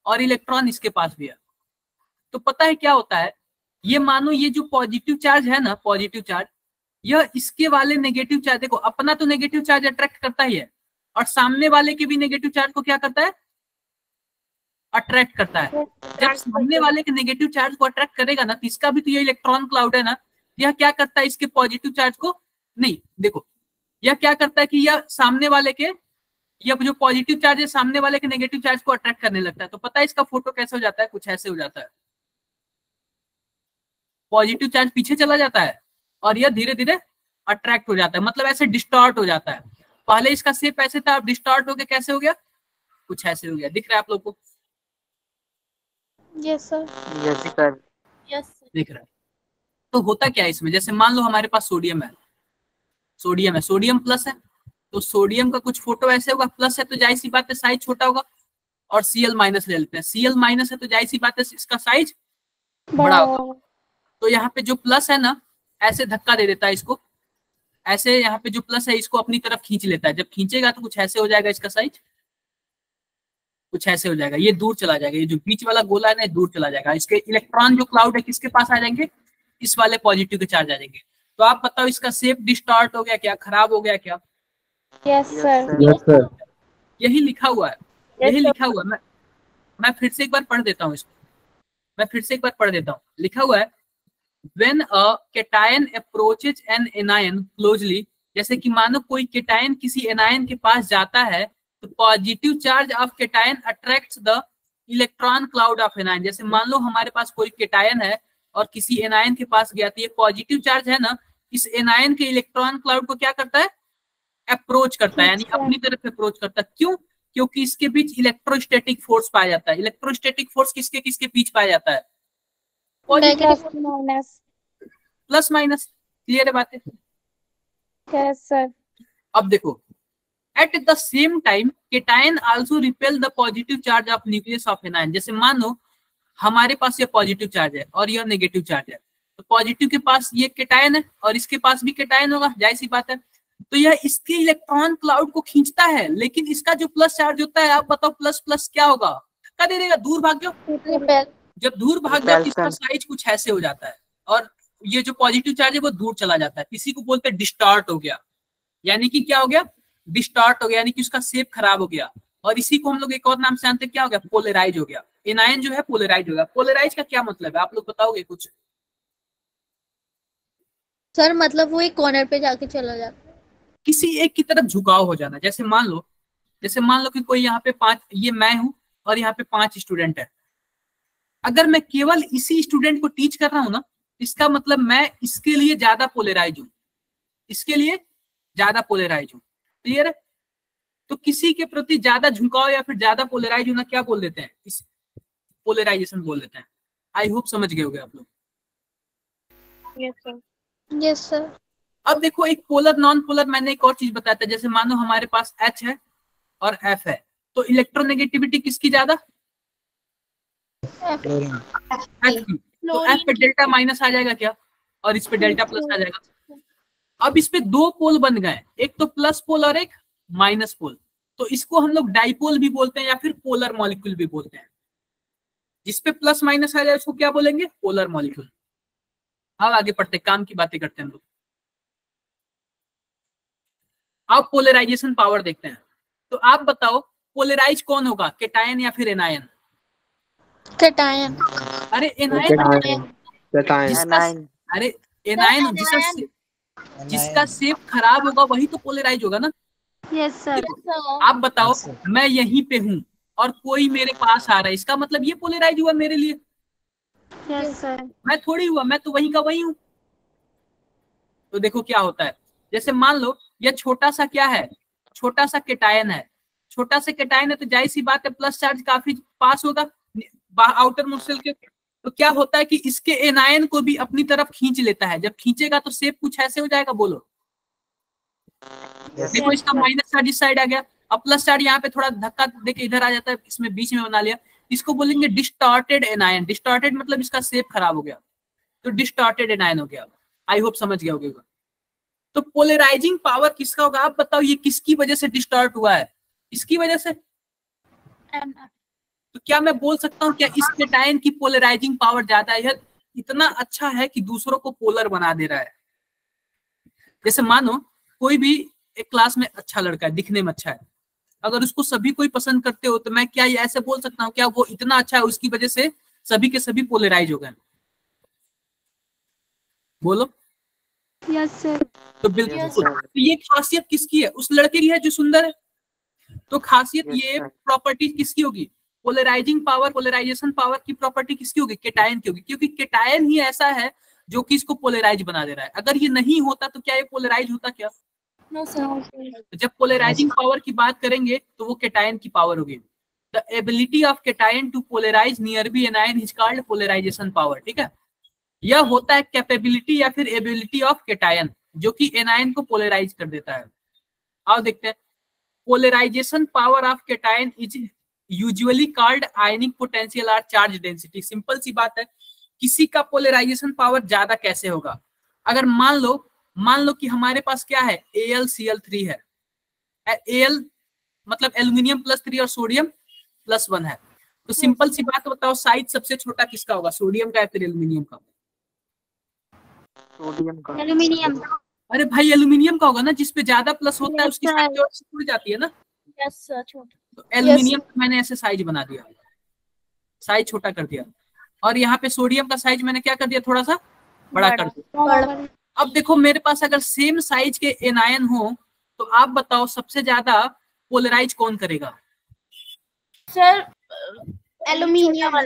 और इलेक्ट्रॉन इसके पास भी है, तो पता है क्या होता है, ये मानो ये जो पॉजिटिव चार्ज है ना, पॉजिटिव चार्ज, यह इसके वाले नेगेटिव चार्ज, देखो अपना तो नेगेटिव चार्ज अट्रैक्ट करता ही है, और सामने वाले के भी नेगेटिव चार्ज को क्या करता है? अट्रैक्ट करता है। जब सामने वाले के नेगेटिव चार्ज को अट्रैक्ट करेगा ना, तो इसका भी तो ये इलेक्ट्रॉन क्लाउड है ना, यह क्या करता है? इसके पॉजिटिव चार्ज को नहीं, देखो यह क्या करता है कि यह सामने वाले के, यह जो पॉजिटिव चार्ज है सामने वाले के नेगेटिव चार्ज को अट्रैक्ट करने लगता है। तो पता है इसका फोटो कैसे हो जाता है? कुछ ऐसे हो जाता है, पॉजिटिव चार्ज पीछे चला जाता है और यह धीरे धीरे अट्रैक्ट हो जाता है, मतलब ऐसे डिस्टॉर्ट हो जाता है। पहले इसका शेप ऐसे था, अब डिस्टॉर्ट हो गया, कैसे हो गया? कुछ ऐसे हो गया। दिख रहा है आप लोग को? Yes sir. Yes sir. Yes दिख रहा है। तो होता क्या है इसमें, जैसे मान लो हमारे पास सोडियम है, सोडियम प्लस है, तो सोडियम का कुछ फोटो ऐसे होगा, प्लस है तो जाहिर सी बात है साइज छोटा होगा, और Cl माइनस ले लेते हैं, Cl माइनस है तो जाहिर सी बात है इसका साइज बड़ा होगा। तो यहाँ पे जो प्लस है ना, ऐसे धक्का दे देता है इसको, ऐसे यहाँ पे जो प्लस है इसको अपनी तरफ खींच लेता है, जब खींचेगा तो कुछ ऐसे हो जाएगा, इसका साइज कुछ ऐसे हो जाएगा, ये दूर चला जाएगा, ये जो बीच वाला गोला है ना दूर चला जाएगा, इसके इलेक्ट्रॉन जो क्लाउड है किसके पास आ जाएंगे? इस वाले पॉजिटिव के चार्ज आ जाएंगे। तो आप बताओ इसका शेप डिस्टॉर्ट हो गया क्या, खराब हो गया क्या? Yes sir. Yes sir. यही लिखा हुआ है, यही लिखा हुआ है। मैं फिर से एक बार पढ़ देता हूँ इसको, लिखा हुआ है, when a cation approaches an anion closely, जैसे कि मानो कोई केटायन किसी एनायन के पास जाता है, तो positive charge of cation attracts the electron cloud of anion. जैसे मान लो हमारे पास कोई केटायन है और किसी एनायन के पास गया, तो ये पॉजिटिव चार्ज है ना, इस एनायन के इलेक्ट्रॉन क्लाउड को क्या करता है? अप्रोच करता है, यानी अपनी तरफ अप्रोच करता है। क्यों? क्योंकि इसके बीच इलेक्ट्रोस्टैटिक फोर्स पाया जाता है। इलेक्ट्रोस्टैटिक फोर्स किसके किसके बीच पाया जाता है? Plus minus. क्लियर है बातें? Yes sir. अब देखो, at the same time cation also repel the positive charge of nucleus of anion. जैसे मान लो हमारे पास ये पॉजिटिव चार्ज है और यह नेगेटिव चार्ज है, तो पॉजिटिव के पास ये केटायन है और इसके पास भी केटायन होगा, जाहिर सी बात है, तो यह इसके इलेक्ट्रॉन क्लाउड को खींचता है। लेकिन इसका जो प्लस चार्ज होता है, आप बताओ प्लस प्लस क्या होगा? धक्का दे देगा, दूर भाग जाओ। जब दूर भाग जाओ इसका साइज कुछ ऐसे हो जाता है, और ये जो पॉजिटिव चार्ज है वो दूर चला जाता है। इसी को बोलते हैं डिस्टॉर्ट हो गया, यानी कि क्या हो गया? डिस्टॉर्ट हो गया, यानी कि उसका शेप खराब हो गया। और इसी को हम लोग एक और नाम से जानते हैं, क्या हो गया? पोलराइज हो गया। एनायन जो है पोलराइज हो गया। पोलराइज का क्या मतलब है, आप लोग बताओगे कुछ? सर मतलब वो एक कॉर्नर पे जाके चला जाता है, किसी एक की तरफ झुकाव हो जाना। जैसे मान लो कि कोई यहाँ पे 5, ये मैं हूं और यहाँ पे 5 स्टूडेंट है। अगर मैं केवल इसी स्टूडेंट को टीच कर रहा हूं ना, इसका मतलब मैं इसके लिए ज्यादा पोलराइज हूं, क्लियर है? तो किसी के प्रति ज्यादा झुकाव या फिर ज्यादा पोलराइज होना क्या बोल देते हैं? इस पोलराइजेशन बोल देते हैं। आई होप समझ गए होंगे आप लोग। Yes sir. अब देखो, एक पोलर नॉन पोलर, मैंने एक और चीज बताया था। जैसे मानो हमारे पास H है और F है, तो इलेक्ट्रोनेगेटिविटी किसकी ज्यादा? F की। तो F पे डेल्टा माइनस आ जाएगा क्या, और इस पे डेल्टा प्लस आ जाएगा। अब इस पे दो पोल बन गए, एक तो प्लस पोल और एक माइनस पोल, तो इसको हम लोग डाइपोल भी बोलते हैं या फिर पोलर मॉलिक्यूल भी बोलते हैं। जिसपे प्लस माइनस आ जाए उसको क्या बोलेंगे? Polar molecule. अब आगे पढ़ते, काम की बातें करते हैं हम लोग। अब पोलराइजेशन पावर देखते हैं। तो आप बताओ पोलराइज कौन होगा, केटायन या फिर एनायन? कैटायन। अरे एनायन, एनायन। अरे एनायन जिसका शेप खराब होगा वही तो पोलराइज होगा ना। Yes sir. आप बताओ मैं यहीं पे हूँ और कोई मेरे पास आ रहा है, इसका मतलब ये पोलराइज हुआ मेरे लिए? Yes sir. मैं थोड़ी हुआ, मैं तो वहीं का वहीं हूँ। तो देखो क्या होता है, जैसे मान लो यह छोटा सा क्या है, छोटा सा केटायन है। छोटा सा केटायन है तो जाहिर सी बात है प्लस चार्ज काफी पास होगा आउटर मोस्ट शेल के। तो क्या होता है कि इसके एनायन को भी अपनी तरफ खींच लेता है। जब खींचेगा तो शेप कुछ ऐसे हो जाएगा, बोलो। देखो इसका माइनस चार्ज इस साइड आ गया, अब प्लस चार्ज यहाँ पे थोड़ा धक्का देके इधर आ जाता है, इसमें बीच में बना लिया। इसको बोलेंगे डिस्टॉर्टेड एनायन। डिस्टॉर्टेड मतलब इसका शेप खराब हो गया, तो डिस्टॉर्टेड एनायन हो गया। आई होप समझ गया होगा। तो पोलराइजिंग पावर किसका होगा? आप बताओ ये किसकी वजह से डिस्टॉर्ट हुआ है? इसकी वजह से। तो क्या मैं बोल सकता हूँ क्या इस केटायन की पोलराइजिंग पावर ज्यादा है? यह इतना अच्छा है कि दूसरों को पोलर बना दे रहा है। जैसे मानो कोई भी एक क्लास में अच्छा लड़का है, दिखने में अच्छा है, अगर उसको सभी कोई पसंद करते हो तो मैं क्या ये ऐसे बोल सकता हूँ क्या वो इतना अच्छा है उसकी वजह से सभी के सभी पोलराइज हो गए? बोलो। Yes sir. तो बिल्कुल। तो ये खासियत किसकी है? उस लड़के की है जो सुंदर है। तो खासियत ये प्रॉपर्टी किसकी होगी? पोलराइजिंग पावर, पोलराइजेशन पावर की प्रॉपर्टी किसकी होगी? केटायन की होगी, क्योंकि केटायन ही ऐसा है जो कि इसको पोलराइज बना दे रहा है। अगर ये नहीं होता तो क्या ये पोलराइज होता क्या? तो जब पोलराइजिंग पावर की बात करेंगे तो वो केटायन की पावर होगी। The ability of cation to polarize near be anion is called polarization power. ठीक है, यह होता है कैपेबिलिटी या फिर एबिलिटी ऑफ केटायन जो कि एनायन को पोलराइज कर देता है। आओ देखते हैं। Polarization power of cation is usually called ionic potential और चार्ज डेंसिटी। सिंपल सी बात है, किसी का पोलराइजेशन पावर ज्यादा कैसे होगा? अगर मान लो कि हमारे पास क्या है, AlCl3 है। Al मतलब एल्यूमिनियम +3 और सोडियम +1 है। तो सिंपल सी बात बताओ साइज सबसे छोटा किसका होगा, सोडियम का या फिर एल्यूमिनियम का? सोडियम का। एल्यूमिनियम। अरे भाई एल्यूमिनियम का होगा ना, जिसपे ज्यादा प्लस होता है उसकी साइज छूट जाती है ना। Yes sir. तो एल्यूमिनियम का मैंने ऐसे साइज बना दिया, साइज छोटा कर दिया, और यहाँ पे सोडियम का साइज मैंने क्या कर दिया, थोड़ा सा बड़ा कर दिया। अब देखो मेरे पास अगर सेम साइज के एनायन हो तो आप बताओ सबसे ज्यादा पोलराइज कौन करेगा? Sir aluminium.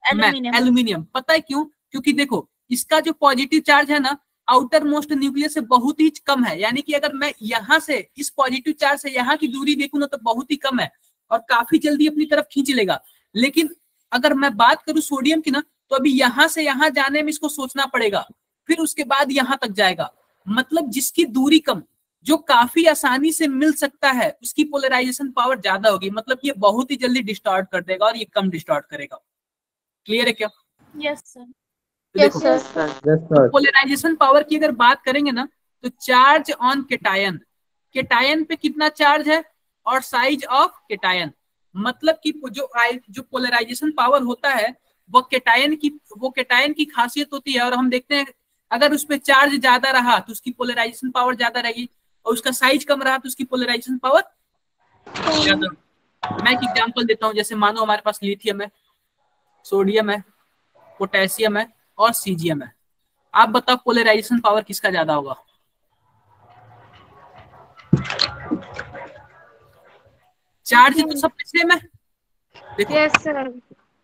एल्यूमिनियम। पता है क्यों? क्योंकि देखो इसका जो पॉजिटिव चार्ज है ना आउटर मोस्ट न्यूक्लियस से बहुत ही कम है, यानी कि अगर मैं यहाँ से इस पॉजिटिव चार्ज से यहाँ की दूरी देखूं ना तो बहुत ही कम है और काफी जल्दी अपनी तरफ खींच लेगा। लेकिन अगर मैं बात करूं सोडियम की ना तो अभी यहाँ से यहाँ जाने में इसको सोचना पड़ेगा, फिर उसके बाद यहाँ तक जाएगा। मतलब जिसकी दूरी कम, जो काफी आसानी से मिल सकता है, उसकी पोलराइजेशन पावर ज्यादा होगी। मतलब ये बहुत ही जल्दी डिस्टॉर्ट कर देगा और ये कम डिस्टॉर्ट करेगा। क्लियर है क्या? Yes sir. तो पोलराइजेशन पावर की अगर बात करेंगे ना तो चार्ज ऑन केटायन, केटायन पे कितना चार्ज है और साइज ऑफ केटायन, मतलब कि जो पोलराइजेशन पावर होता है वो केटायन की खासियत होती है। और हम देखते हैं अगर उस पर चार्ज ज्यादा रहा तो उसकी पोलराइजेशन पावर ज्यादा रहेगी और उसका साइज कम रहा तो उसकी पोलराइजेशन पावर ज्यादा। मैं एक एग्जांपल देता हूं, जैसे मानो हमारे पास लिथियम है, सोडियम है, पोटेशियम है और सीजियम है। आप बताओ पोलराइजेशन पावर किसका ज्यादा होगा? चार्ज तो सब पे सेम है देखो। Yes sir.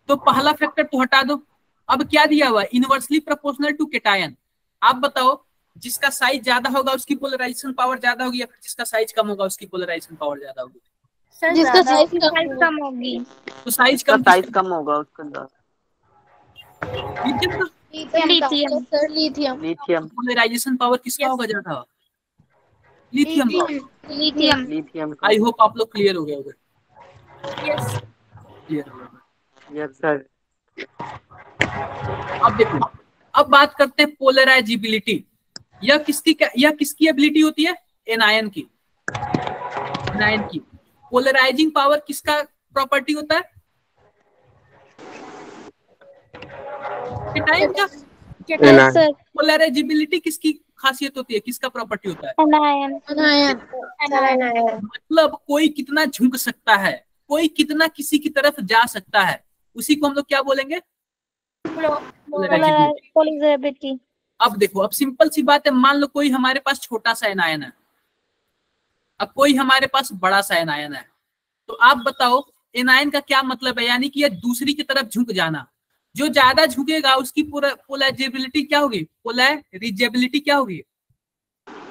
तो पहला फैक्टर तो हटा दो। अब क्या दिया हुआ है, इनवर्सली प्रोपोर्शनल टू केटायन। आप बताओ जिसका साइज ज्यादा होगा उसकी पोलराइजेशन पावर ज्यादा होगी या फिर जिसका साइज कम होगा उसकी पोलराइजेशन पावर ज्यादा होगी? जिसका साइज कम होगी। तो साइज कम होगा उसका। लिथियम। पोलराइजेशन पावर किसका होगा ज्यादा? लिथियम। आई होप आप लोग क्लियर हो गए होंगे। क्लियर हो गए। Yes sir. अब देखो, अब बात करते हैं पोलराइजिबिलिटी। यह किसकी एबिलिटी होती है? एनायन की। एनायन की पोलराइजिंग पावर किसका प्रॉपर्टी होता है? कैटायन का। Yes, sir. पोलराइजिबिलिटी किसकी खासियत होती है, किसका प्रॉपर्टी होता है? मतलब कोई कितना झुक सकता है, कोई कितना किसी की तरफ जा सकता है, उसी को हम लोग क्या बोलेंगे? पोलराइजिबिलिटी। अब देखो, अब सिंपल सी बात है, मान लो कोई हमारे पास छोटा सा एनायन है, अब कोई हमारे पास बड़ा सा एनायन है, तो आप बताओ एनायन का क्या मतलब है? यानी कि यह दूसरी की तरफ झुक जाना। जो ज्यादा झुकेगा उसकी पोलराइजेबिलिटी क्या होगी? पोलराइजेबिलिटी क्या होगी?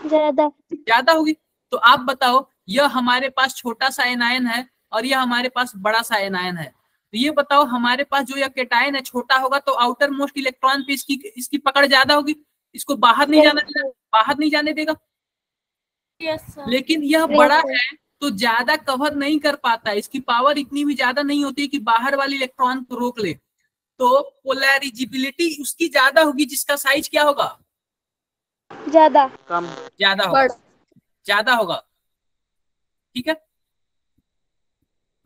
ज्यादा होगी। तो आप बताओ, यह हमारे पास छोटा सा एनायन है और यह हमारे पास बड़ा सा एनायन है, तो ये बताओ हमारे पास जो यह कैटायन है छोटा होगा तो आउटर मोस्ट इलेक्ट्रॉन पे इसकी पकड़ ज्यादा होगी, इसको बाहर नहीं जाने देगा, बाहर नहीं जाने देगा। लेकिन यह बड़ा है तो ज्यादा कवर नहीं कर पाता, इसकी पावर इतनी भी ज्यादा नहीं होती है कि बाहर वाली इलेक्ट्रॉन को रोक ले। तो पोलराइजेबिलिटी उसकी ज्यादा होगी जिसका साइज क्या होगा? ज्यादा होगा, ज्यादा होगा। ठीक है,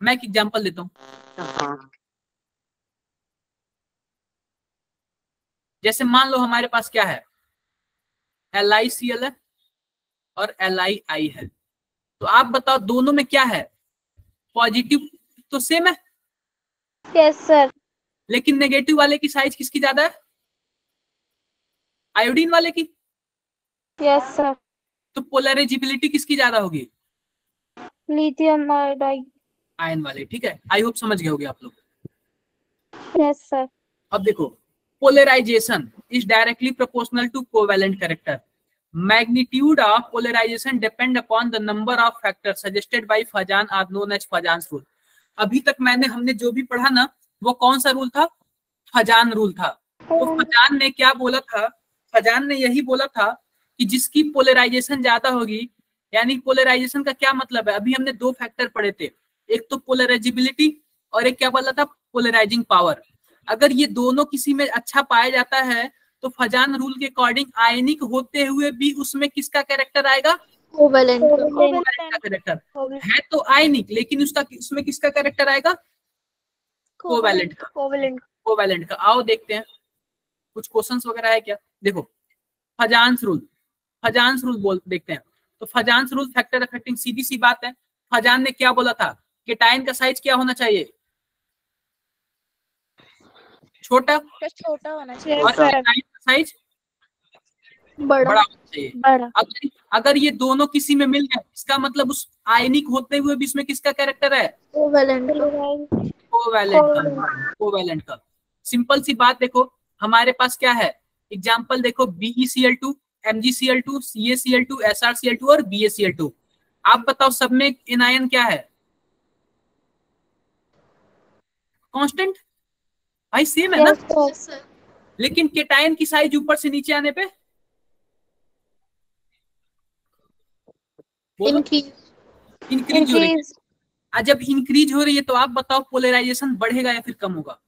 मैं एक एग्जांपल देता हूँ। जैसे मान लो हमारे पास क्या है, LiCl है और LiI है, तो आप बताओ दोनों में क्या है? पॉजिटिव तो सेम है। Yes sir. लेकिन नेगेटिव वाले की साइज किसकी ज्यादा है? आयोडीन वाले की। Yes sir. तो पोलराइजेबिलिटी किसकी ज्यादा होगी? लिथियम आयोडाइड आयन वाले। ठीक है, आई होप समझ गए होगे आप लोग। Yes sir. अब देखो, polarisation is directly proportional to covalent character. Magnitude of polarisation depend upon the number of factors suggested by Fajan are known as Fajans rule. अभी तक हमने जो भी पढ़ा ना, वो कौन सा रूल था? फजान रूल था। तो फजान ने क्या बोला था? फजान ने यही बोला था कि जिसकी पोलराइजेशन ज्यादा होगी, यानी पोलराइजेशन का क्या मतलब है? अभी हमने दो फैक्टर पढ़े थे, एक तो पोलराइजेबिलिटी और एक क्या बोला था? Polarizing power. अगर ये दोनों किसी में अच्छा पाया जाता है तो फजान रूल के अकॉर्डिंग आयनिक होते हुए भी उसमें किसका कैरेक्टर आएगा? कोवैलेंट का कैरेक्टर है तो आयनिक, लेकिन उसमें किसका कैरेक्टर आएगा? कोवैलेंट का। कोवैलेंट का। आओ देखते हैं कुछ क्वेश्चंस वगैरह है क्या। देखो, फजान्स रूल देखते हैं। तो फजान्स रूल फैक्टर अफेक्टिंग, सीधी सी बात है, फजान ने क्या बोला था? कैटायन का साइज क्या होना चाहिए? छोटा होना चाहिए। और कैटायन का साइज बड़ा होना चाहिए। अगर ये दोनों किसी में मिल जाए, इसका मतलब उस आयनिक होते हुए भी इसमें किसका कैरेक्टर है? कोवैलेंट का। सिंपल सी बात देखो, हमारे पास क्या है? एग्जाम्पल देखो, BeCl2, MgCl2, CaCl2, SrCl2 और BaCl2। आप बताओ सब में एनायन क्या है? कांस्टेंट भाई, सेम है ना? लेकिन कैटायन की साइज ऊपर से नीचे आने पे इंक्रीज हो रही है। जब इंक्रीज हो रही है तो आप बताओ पोलराइजेशन बढ़ेगा या फिर कम होगा?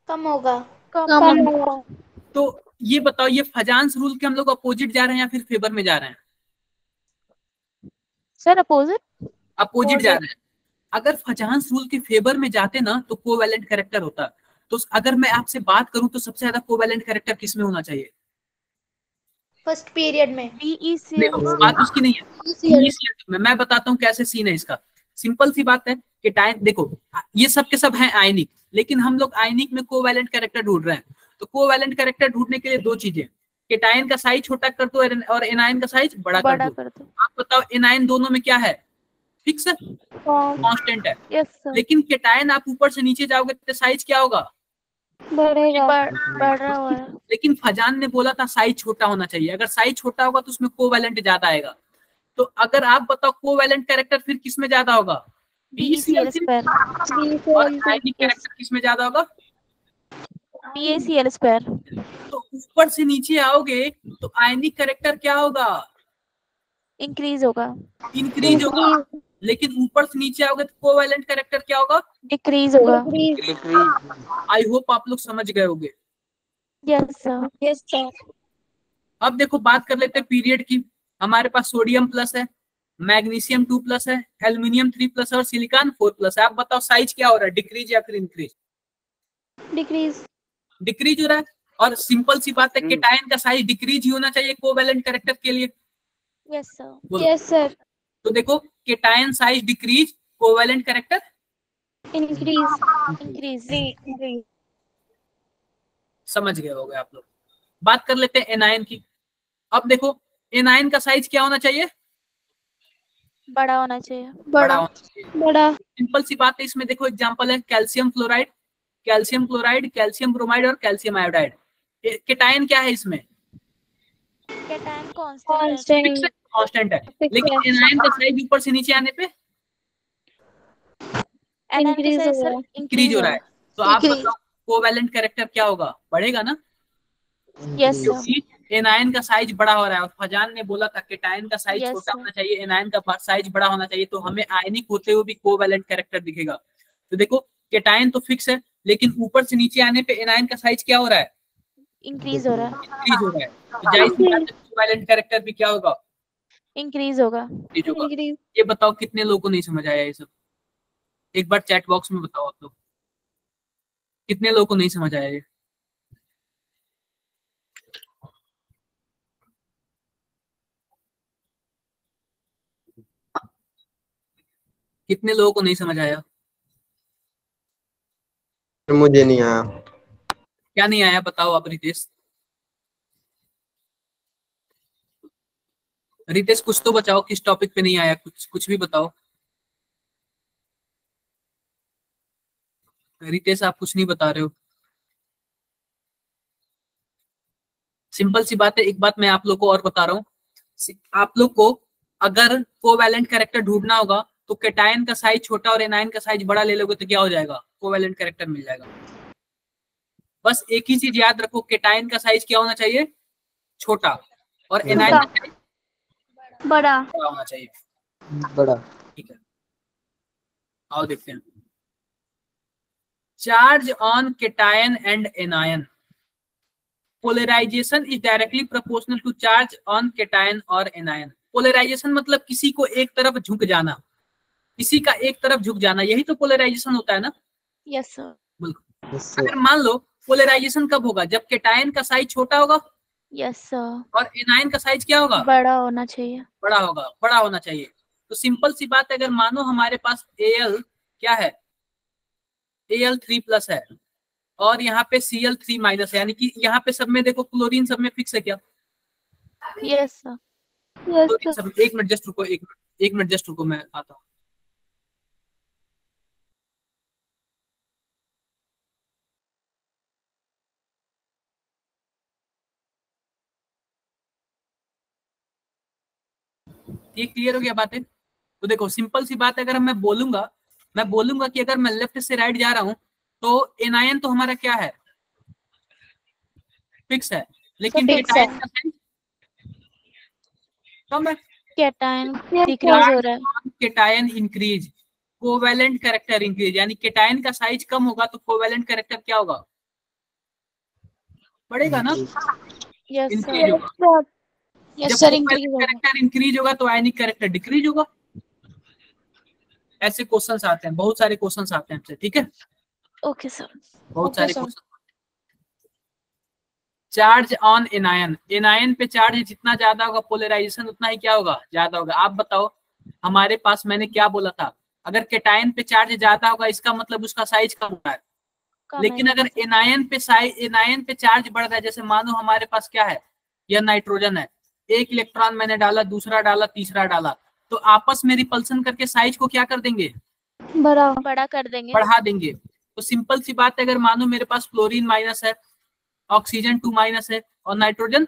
कम होगा। तो ये बताओ, ये फजान्स रूल के हम लोग अपोजिट जा रहे हैं या फिर फेवर में जा रहे हैं? सर अपोजिट जा रहे हैं। अगर फजान्स रूल के फेवर में जाते ना तो कोवैलेंट कैरेक्टर होता। तो अगर मैं आपसे बात करूं तो सबसे ज्यादा कोवैलेंट कैरेक्टर किसमें होना चाहिए? फर्स्ट पीरियड में। बात उसकी नहीं है, मैं बताता हूँ कैसे सीन है इसका। सिंपल सी बात है कि देखो, ये सब के सब हैं आयनिक, लेकिन हम लोग आयनिक में कोवैलेंट कैरेक्टर ढूंढ रहे हैं। तो कोवैलेंट कैरेक्टर ढूंढने के लिए दो चीजें, कैटायन का साइज छोटा कर दो और एनायन का साइज बड़ा कर दो। आप बताओ एनायन दोनों में क्या है? फिक्स है, कांस्टेंट है। लेकिन कैटायन आप ऊपर से नीचे जाओगे तो साइज क्या होगा? बढ़ रहा हुआ है। लेकिन फजान ने बोला था साइज छोटा होना चाहिए। अगर साइज छोटा होगा तो उसमें कोवैलेंट ज्यादा आएगा। तो अगर आप बताओ कोवैलेंट कैरेक्टर फिर किसमें ज्यादा होगा? BeCl square. और आयनिक कैरेक्टर किसमें ज्यादा होगा? BaCl square. तो ऊपर से नीचे आओगे तो आयनिक कैरेक्टर क्या होगा? इंक्रीज होगा। लेकिन ऊपर से नीचे आओगे तो कोवैलेंट कैरेक्टर क्या होगा? डिक्रीज होगा। आई होप आप लोग समझ गए होंगे। Yes sir. अब देखो बात कर लेते हैं पीरियड की। हमारे पास सोडियम प्लस है, मैग्नीशियम 2 प्लस है, एल्यूमिनियम 3 प्लस है और सिलिकॉन 4 प्लस है। आप बताओ साइज क्या हो रहा है, डिक्रीज या फिर इंक्रीज? डिक्रीज। डिक्रीज हो रहा है। और सिंपल सी बात है, केटायन का साइज डिक्रीज ही होना चाहिए कोवैलेंट कैरेक्टर के लिए। Yes sir. बोलो। Yes sir. तो देखो cation size decrease, covalent character increase. Increase. समझ गए होगे आप लोग। बात कर लेते हैं एनायन की। अब देखो एनायन का साइज क्या होना चाहिए? बड़ा होना चाहिए। बड़ा होना चाहिए। बड़ा। सिंपल सी बात है, इसमें देखो एग्जांपल है calcium fluoride, calcium chloride, calcium bromide और कैल्शियम आयोडाइड। केटायन क्या है इसमें? Cation constant. कांस्टेंट है। लेकिन एनायन का साइज ऊपर से नीचे आने पे इंक्रीज हो रहा है। तो आप बताओ कोवैलेंट कैरेक्टर क्या होगा, बढ़ेगा ना? यस क्योंकि एनायन का साइज बड़ा हो रहा है। और फजान ने बोला था केटायन का साइज Yes, छोटा sir. होना चाहिए, एनायन का साइज बड़ा होना चाहिए, तो हमें आयनिक होते हुए भी कोवैलेंट कैरेक्टर दिखेगा। तो देखो केटायन तो फिक्स है, लेकिन ऊपर से नीचे आने पे एनायन का साइज क्या हो रहा है? इंक्रीज हो रहा है। इंक्रीज हो रहा है। तो जाहिर सी बात है कोवैलेंट कैरेक्टर भी क्या होगा? इंक्रीज होगा। इंक्रीज होगा। ये बताओ कितने लोगों को नहीं समझ आया ये सब? एक बार चैट बॉक्स में बताओ आप लोग, कितने लोगों को नहीं समझ आया ये? कितने लोगों को नहीं समझ आया? मुझे नहीं आया। क्या नहीं आया बताओ आप रितेश। रितेश कुछ तो बताओ, किस टॉपिक पे नहीं आया, कुछ भी बताओ। रितेश आप कुछ नहीं बता रहे हो। सिंपल सी बात है, एक बात मैं आप लोग को और बता रहा हूँ। आप लोग को अगर कोवैलेंट कैरेक्टर ढूंढना होगा तो केटायन का साइज छोटा और एनायन का साइज बड़ा ले लोगे तो क्या हो जाएगा? कोवैलेंट कैरेक्टर मिल जाएगा। बस एक ही चीज याद रखो, केटायन का साइज क्या होना चाहिए? छोटा, और एनायन का साइज बड़ा होना चाहिए। बड़ा। ठीक है, आओ देखते हैं। Charge on cation and anion, polarization is directly proportional to charge on cation और एनायन। पोलराइजेशन मतलब किसी को एक तरफ झुक जाना, किसी का एक तरफ झुक जाना, यही तो पोलराइजेशन होता है ना? Yes sir. बिल्कुल। अगर मान लो पोलराइजेशन कब होगा? जब केटायन का साइज छोटा होगा यस सर। और एनायन का साइज क्या होगा? बड़ा होना चाहिए। बड़ा होगा, बड़ा होना चाहिए। तो सिंपल सी बात है, अगर मानो हमारे पास Al क्या है, Al3 प्लस है और यहाँ पे Cl3 माइनस है, यानी कि यहाँ पे सब में देखो क्लोरीन सब में फिक्स है क्या? Yes sir. क्लोरीन सब। एक मिनट जस्ट रुको, एक मिनट जस्ट रुको, मैं आता हूँ। ये क्लियर हो गया बातें? तो देखो सिंपल सी बात है, अगर मैं बोलूंगा कि अगर मैं लेफ्ट से राइट जा रहा हूं तो एनायन तो हमारा क्या है? फिक्स है। लेकिन केटायन का साइज कम है। केटायन डिक्रीज हो रहा है। Cation increase, covalent character increase, यानी केटायन का साइज कम होगा तो कोवैलेंट कैरेक्टर क्या होगा? बढ़ेगा ना? Yes increase sir. होगा। यस जब सर। कैरेक्टर इंक्रीज होगा तो आयनिक कैरेक्टर डिक्रीज होगा। ऐसे क्वेश्चंस आते हैं, बहुत सारे क्वेश्चंस आते हैं हमसे, ठीक है? Okay sir. बहुत सारे question. Charge on anion, anion पे चार्ज जितना ज्यादा होगा पोलराइजेशन उतना ही क्या होगा? ज्यादा होगा। आप बताओ हमारे पास मैंने क्या बोला था, अगर केटायन पे चार्ज ज्यादा होगा इसका मतलब उसका साइज कम होता है। लेकिन अगर एनायन पे चार्ज बढ़ रहा है, जैसे मानो हमारे पास क्या है, यह नाइट्रोजन है, एक इलेक्ट्रॉन मैंने डाला, दूसरा डाला, तीसरा डाला, तो आपस में रिपल्सन करके साइज को क्या कर देंगे? बड़ा कर देंगे, बढ़ा देंगे। तो सिंपल सी बात है, अगर मानो मेरे पास क्लोरीन माइनस है, ऑक्सीजन 2 माइनस है और नाइट्रोजन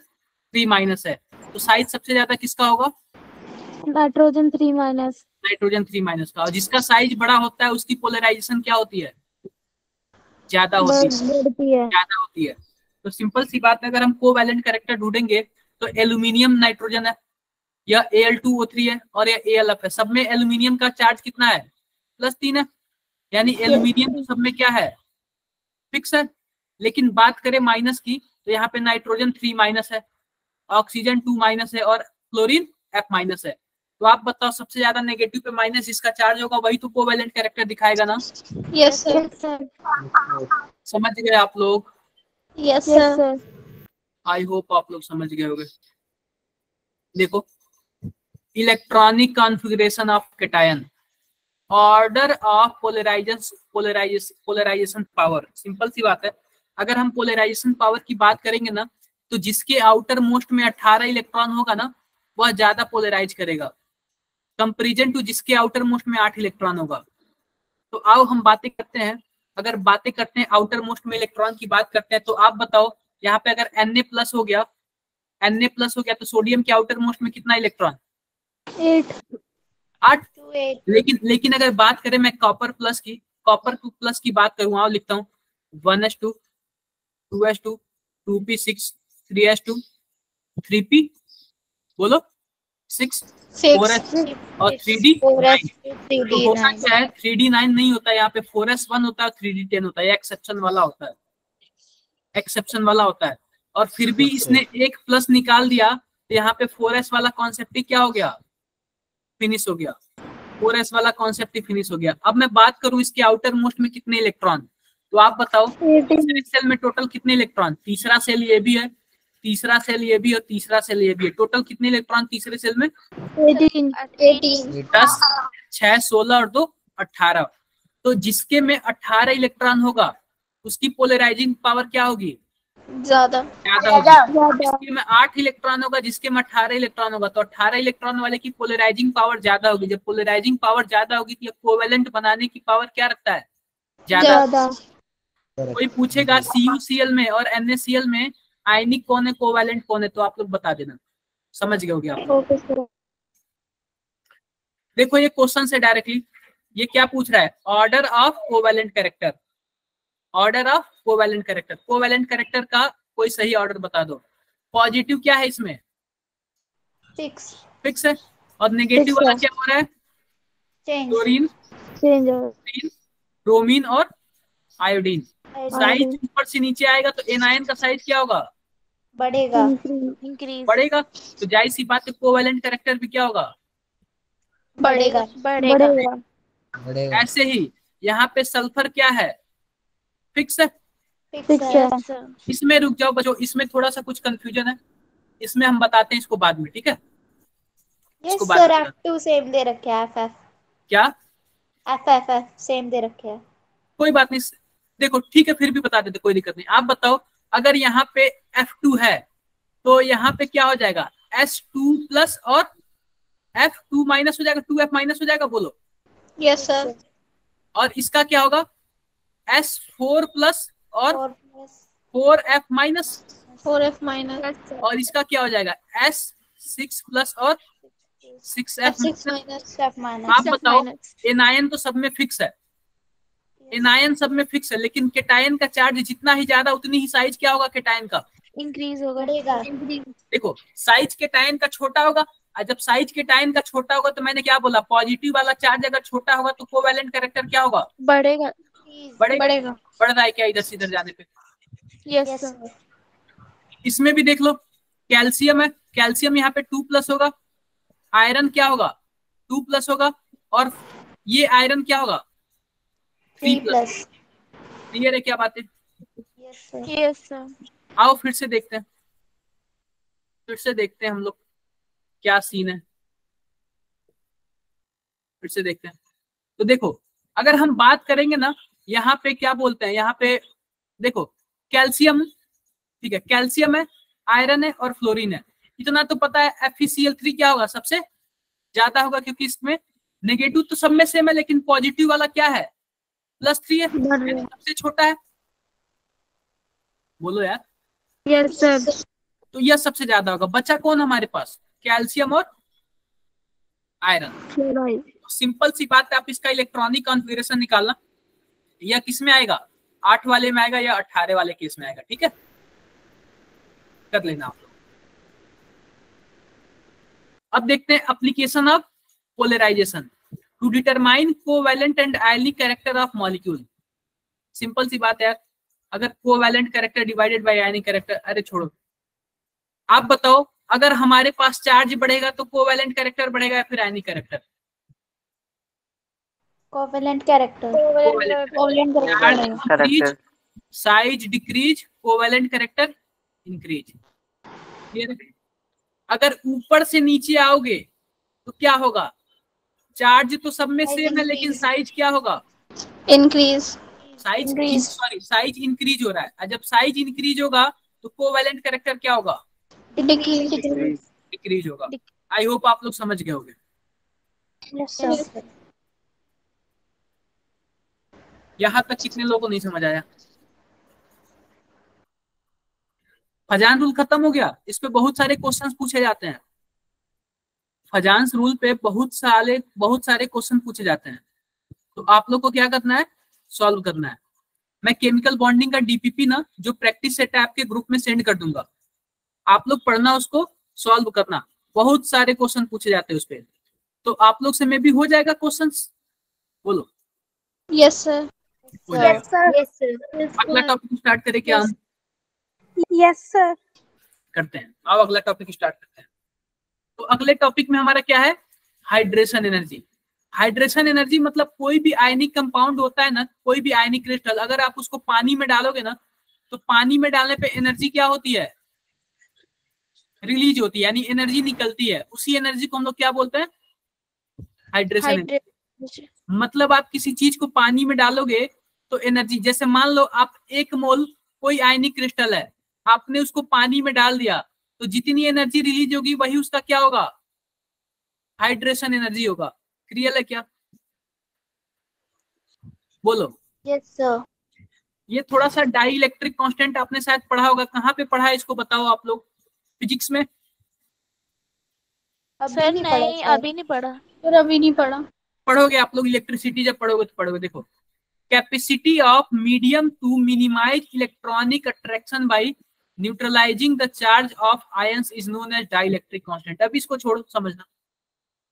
3 माइनस है, तो साइज सबसे ज्यादा किसका होगा? Nitrogen 3 minus. नाइट्रोजन 3 माइनस का। और जिसका साइज बड़ा होता है उसकी पोलराइजेशन क्या होती है? ज्यादा होती है, ज्यादा होती है। तो सिंपल सी बात है, अगर हम कोवैलेंट कैरेक्टर ढूंढेंगे तो एल्यूमिनियम नाइट्रोजन है, यह Al2O3 है और यह AlF है। सब में एल्यूमिनियम का चार्ज कितना है? +3 है, यानी एल्यूमिनियम तो सब में क्या है? फिक्स है। लेकिन बात करें माइनस की तो यहाँ पे नाइट्रोजन 3 माइनस है ऑक्सीजन 2- है और फ्लोरीन F- है। तो आप बताओ सबसे ज्यादा नेगेटिव पे माइनस जिसका चार्ज होगा वही तो कोवेलेंट कैरेक्टर दिखाएगा ना। Yes sir. समझ गए आप लोग? Yes sir. आई होप आप लोग समझ गए होंगे। देखो electronic configuration of cation, order of polarisation power. Simple सी बात है, अगर हम पोलराइजेशन पावर की बात करेंगे ना तो जिसके आउटर मोस्ट में 18 इलेक्ट्रॉन होगा ना वह ज्यादा पोलराइज करेगा कंपेरिजन टू जिसके आउटर मोस्ट में 8 इलेक्ट्रॉन होगा। तो आओ हम बातें करते हैं, अगर बातें करते हैं आउटर मोस्ट में इलेक्ट्रॉन की बात करते हैं तो आप बताओ यहाँ पे अगर Na+ हो गया, Na+ हो गया तो सोडियम के आउटर मोस्ट में कितना इलेक्ट्रॉन? 8। लेकिन अगर बात करें मैं कॉपर प्लस की बात करूँ, आओ लिखता हूँ 1s2 2s2 2p6 3s2 3p बोलो 6 4s और 3d 9। तो होता क्या है 3d 9 नहीं होता, यहाँ पे 4s1 होता है 3d 10 होता है, एक्सेप्शन वाला होता है। और फिर भी इसने एक प्लस निकाल दिया तो यहाँ पे 4s वाला कॉन्सेप्ट ही क्या हो गया? फिनिश हो गया। 4s वाला कॉन्सेप्ट ही फिनिश हो गया। अब मैं बात करूं इसके आउटर मोस्ट में कितने इलेक्ट्रॉन, तो आप बताओ तीसरे सेल में टोटल कितने इलेक्ट्रॉन? तीसरा सेल ये भी है, तीसरा सेल ये भी और तीसरा सेल ये भी है। टोटल कितने इलेक्ट्रॉन तीसरे सेल में? 18। 10 6 16 और 2 18। तो जिसके में 18 इलेक्ट्रॉन होगा उसकी पोलराइजिंग पावर क्या होगी? ज्यादा होगी। जिसके में 8 इलेक्ट्रॉन होगा, जिसके में 18 इलेक्ट्रॉन होगा, तो 18 इलेक्ट्रॉन वाले की पोलराइजिंग पावर ज्यादा होगी। जब पोलराइजिंग पावर ज्यादा होगी तो कोवेलेंट बनाने की पावर क्या रखता है? ज्यादा। कोई पूछेगा CuCl में और NaCl में आयनिक कौन है, कोवेलेंट कौन है, तो आप लोग बता देना। समझ गए होगे आप? देखो ये क्वेश्चन से डायरेक्टली ये क्या पूछ रहा है? Order of covalent character. Order of covalent character, covalent character का कोई सही ऑर्डर बता दो। पॉजिटिव क्या है इसमें? फिक्स है। और नेगेटिव वाला क्या हो रहा है? क्लोरीन, ब्रोमीन और आयोडीन। साइज ऊपर से नीचे आएगा तो एनायन का साइज क्या होगा? बढ़ेगा। बढ़ेगा। तो जाहिर सी बात है कोवेलेंट कैरेक्टर भी क्या होगा? बढ़ेगा। ऐसे ही यहाँ पे सल्फर क्या है? फिक्स है। इसमें रुक जाओ बच्चों, इसमें थोड़ा सा कुछ कंफ्यूजन है, इसमें हम बताते हैं इसको बाद में, ठीक है? यस सर, F2 सेम दे रखे है। FF क्या? FF सेम दे रखे है। कोई बात नहीं, देखो ठीक है फिर भी बता देते, कोई दिक्कत नहीं। आप बताओ अगर यहाँ पे F2 है तो यहाँ पे क्या हो जाएगा? S2+ और F2- हो जाएगा, 2F- हो जाएगा, बोलो। Yes sir. और इसका क्या होगा? S4+ और 4F-। 4F- और इसका क्या हो जाएगा? S6+ और 6F-। आप बताओ एनायन तो सब में फिक्स है, एनायन सब में फिक्स है, लेकिन केटायन का चार्ज जितना ही ज्यादा उतनी ही साइज क्या होगा केटायन का? इंक्रीज होगा। देखो साइज केटायन का छोटा होगा, और जब साइज केटायन का छोटा होगा तो मैंने क्या बोला? पॉजिटिव वाला चार्ज अगर छोटा होगा तो कोवेलेंट कैरेक्टर क्या होगा? बढ़ेगा। बढ़ रहा है क्या इधर से इधर जाने पे? Yes sir. इसमें भी देख लो, कैल्शियम है, कैल्शियम यहाँ पे 2+ होगा, आयरन क्या होगा? 2+ होगा, और ये आयरन क्या होगा? 3+। क्लियर है क्या बातें? Yes sir. आओ फिर से देखते हैं, हम लोग क्या सीन है, फिर से देखते हैं। तो देखो अगर हम बात करेंगे ना, यहाँ पे क्या बोलते हैं, यहाँ पे देखो कैल्शियम, ठीक है, कैल्शियम है, आयरन है और फ्लोरीन है। इतना तो पता है। FeCl3 क्या होगा? सबसे ज्यादा होगा, क्योंकि इसमें नेगेटिव तो सब में सेम है, लेकिन पॉजिटिव वाला क्या है? +3 है, सबसे छोटा है। बोलो यार। Yes sir. तो यह सबसे ज्यादा होगा। बचा कौन हमारे पास? कैल्शियम और आयरन। सिंपल सी बात है, आप इसका इलेक्ट्रॉनिक कॉन्फ़िगरेशन निकालना, यह किस में आएगा? 8 वाले में आएगा या 18 वाले केस में आएगा, ठीक है? कर लेना आप लोग। अब देखते हैं application of polarisation to determine covalent and ionic character of molecule. Simple सी बात है, अगर covalent character divided by ionic character, अरे छोड़ो, आप बताओ अगर हमारे पास चार्ज बढ़ेगा तो कोवेलेंट कैरेक्टर बढ़ेगा या फिर आयनिक character? Covalent character. Increase, size decrease, covalent character increase. अगर ऊपर से नीचे आओगे तो क्या होगा? चार्ज तो सब में सेम है लेकिन साइज क्या होगा? इंक्रीज। साइज इंक्रीज हो रहा है। और जब साइज इंक्रीज होगा तो कोवेलेंट कैरेक्टर क्या होगा? डिक्रीज होगा। आई होप आप लोग समझ गए होंगे। यहाँ तक कितने लोगों को नहीं समझ आया? फजान रूल खत्म हो गया। इस पे बहुत सारे क्वेश्चंस पूछे जाते हैं। फजान रूल पे बहुत सारे क्वेश्चन पूछे जाते हैं। तो आप लोग को क्या करना है? सॉल्व करना है। मैं केमिकल बॉन्डिंग का डीपीपी ना जो प्रैक्टिस सेट है आपके ग्रुप में सेंड कर दूंगा। आप लोग पढ़ना, उसको सॉल्व करना। बहुत सारे क्वेश्चन पूछे जाते हैं उस पे। तो आप लोग से में भी हो जाएगा क्वेश्चंस? बोलो। Yes sir. अगला टॉपिक स्टार्ट करें क्या हम? Yes sir. करते हैं। अब अगला टॉपिक स्टार्ट करते हैं। तो अगले टॉपिक में हमारा क्या है? Hydration energy. हाइड्रेशन एनर्जी मतलब कोई भी आयनिक कंपाउंड होता है ना, कोई भी आयनिक क्रिस्टल, अगर आप उसको पानी में डालोगे ना तो पानी में डालने पे एनर्जी क्या होती है? रिलीज होती है, यानी एनर्जी निकलती है। उसी एनर्जी को हम लोग क्या बोलते हैं? Hydration energy. मतलब आप किसी चीज को पानी में डालोगे तो एनर्जी, जैसे मान लो आप 1 मोल कोई आयनिक क्रिस्टल है, आपने उसको पानी में डाल दिया तो जितनी एनर्जी रिलीज होगी वही उसका क्या होगा? हाइड्रेशन एनर्जी होगा। क्लियर है क्या? बोलो। Yes sir. ये थोड़ा सा डाई इलेक्ट्रिक कांस्टेंट आपने शायद पढ़ा होगा। कहाँ पे पढ़ा है इसको बताओ आप लोग? फिजिक्स में? सर नहीं, अभी नहीं पढ़ा। सर अभी नहीं पढ़ा। पढ़ोगे आप लोग इलेक्ट्रिसिटी, जब पढ़ोगे तो पढ़ोगे। देखो, capacity of medium to minimize electronic attraction by neutralizing the charge of ions is known as dielectric constant. अभी इसको छोड़ो, समझना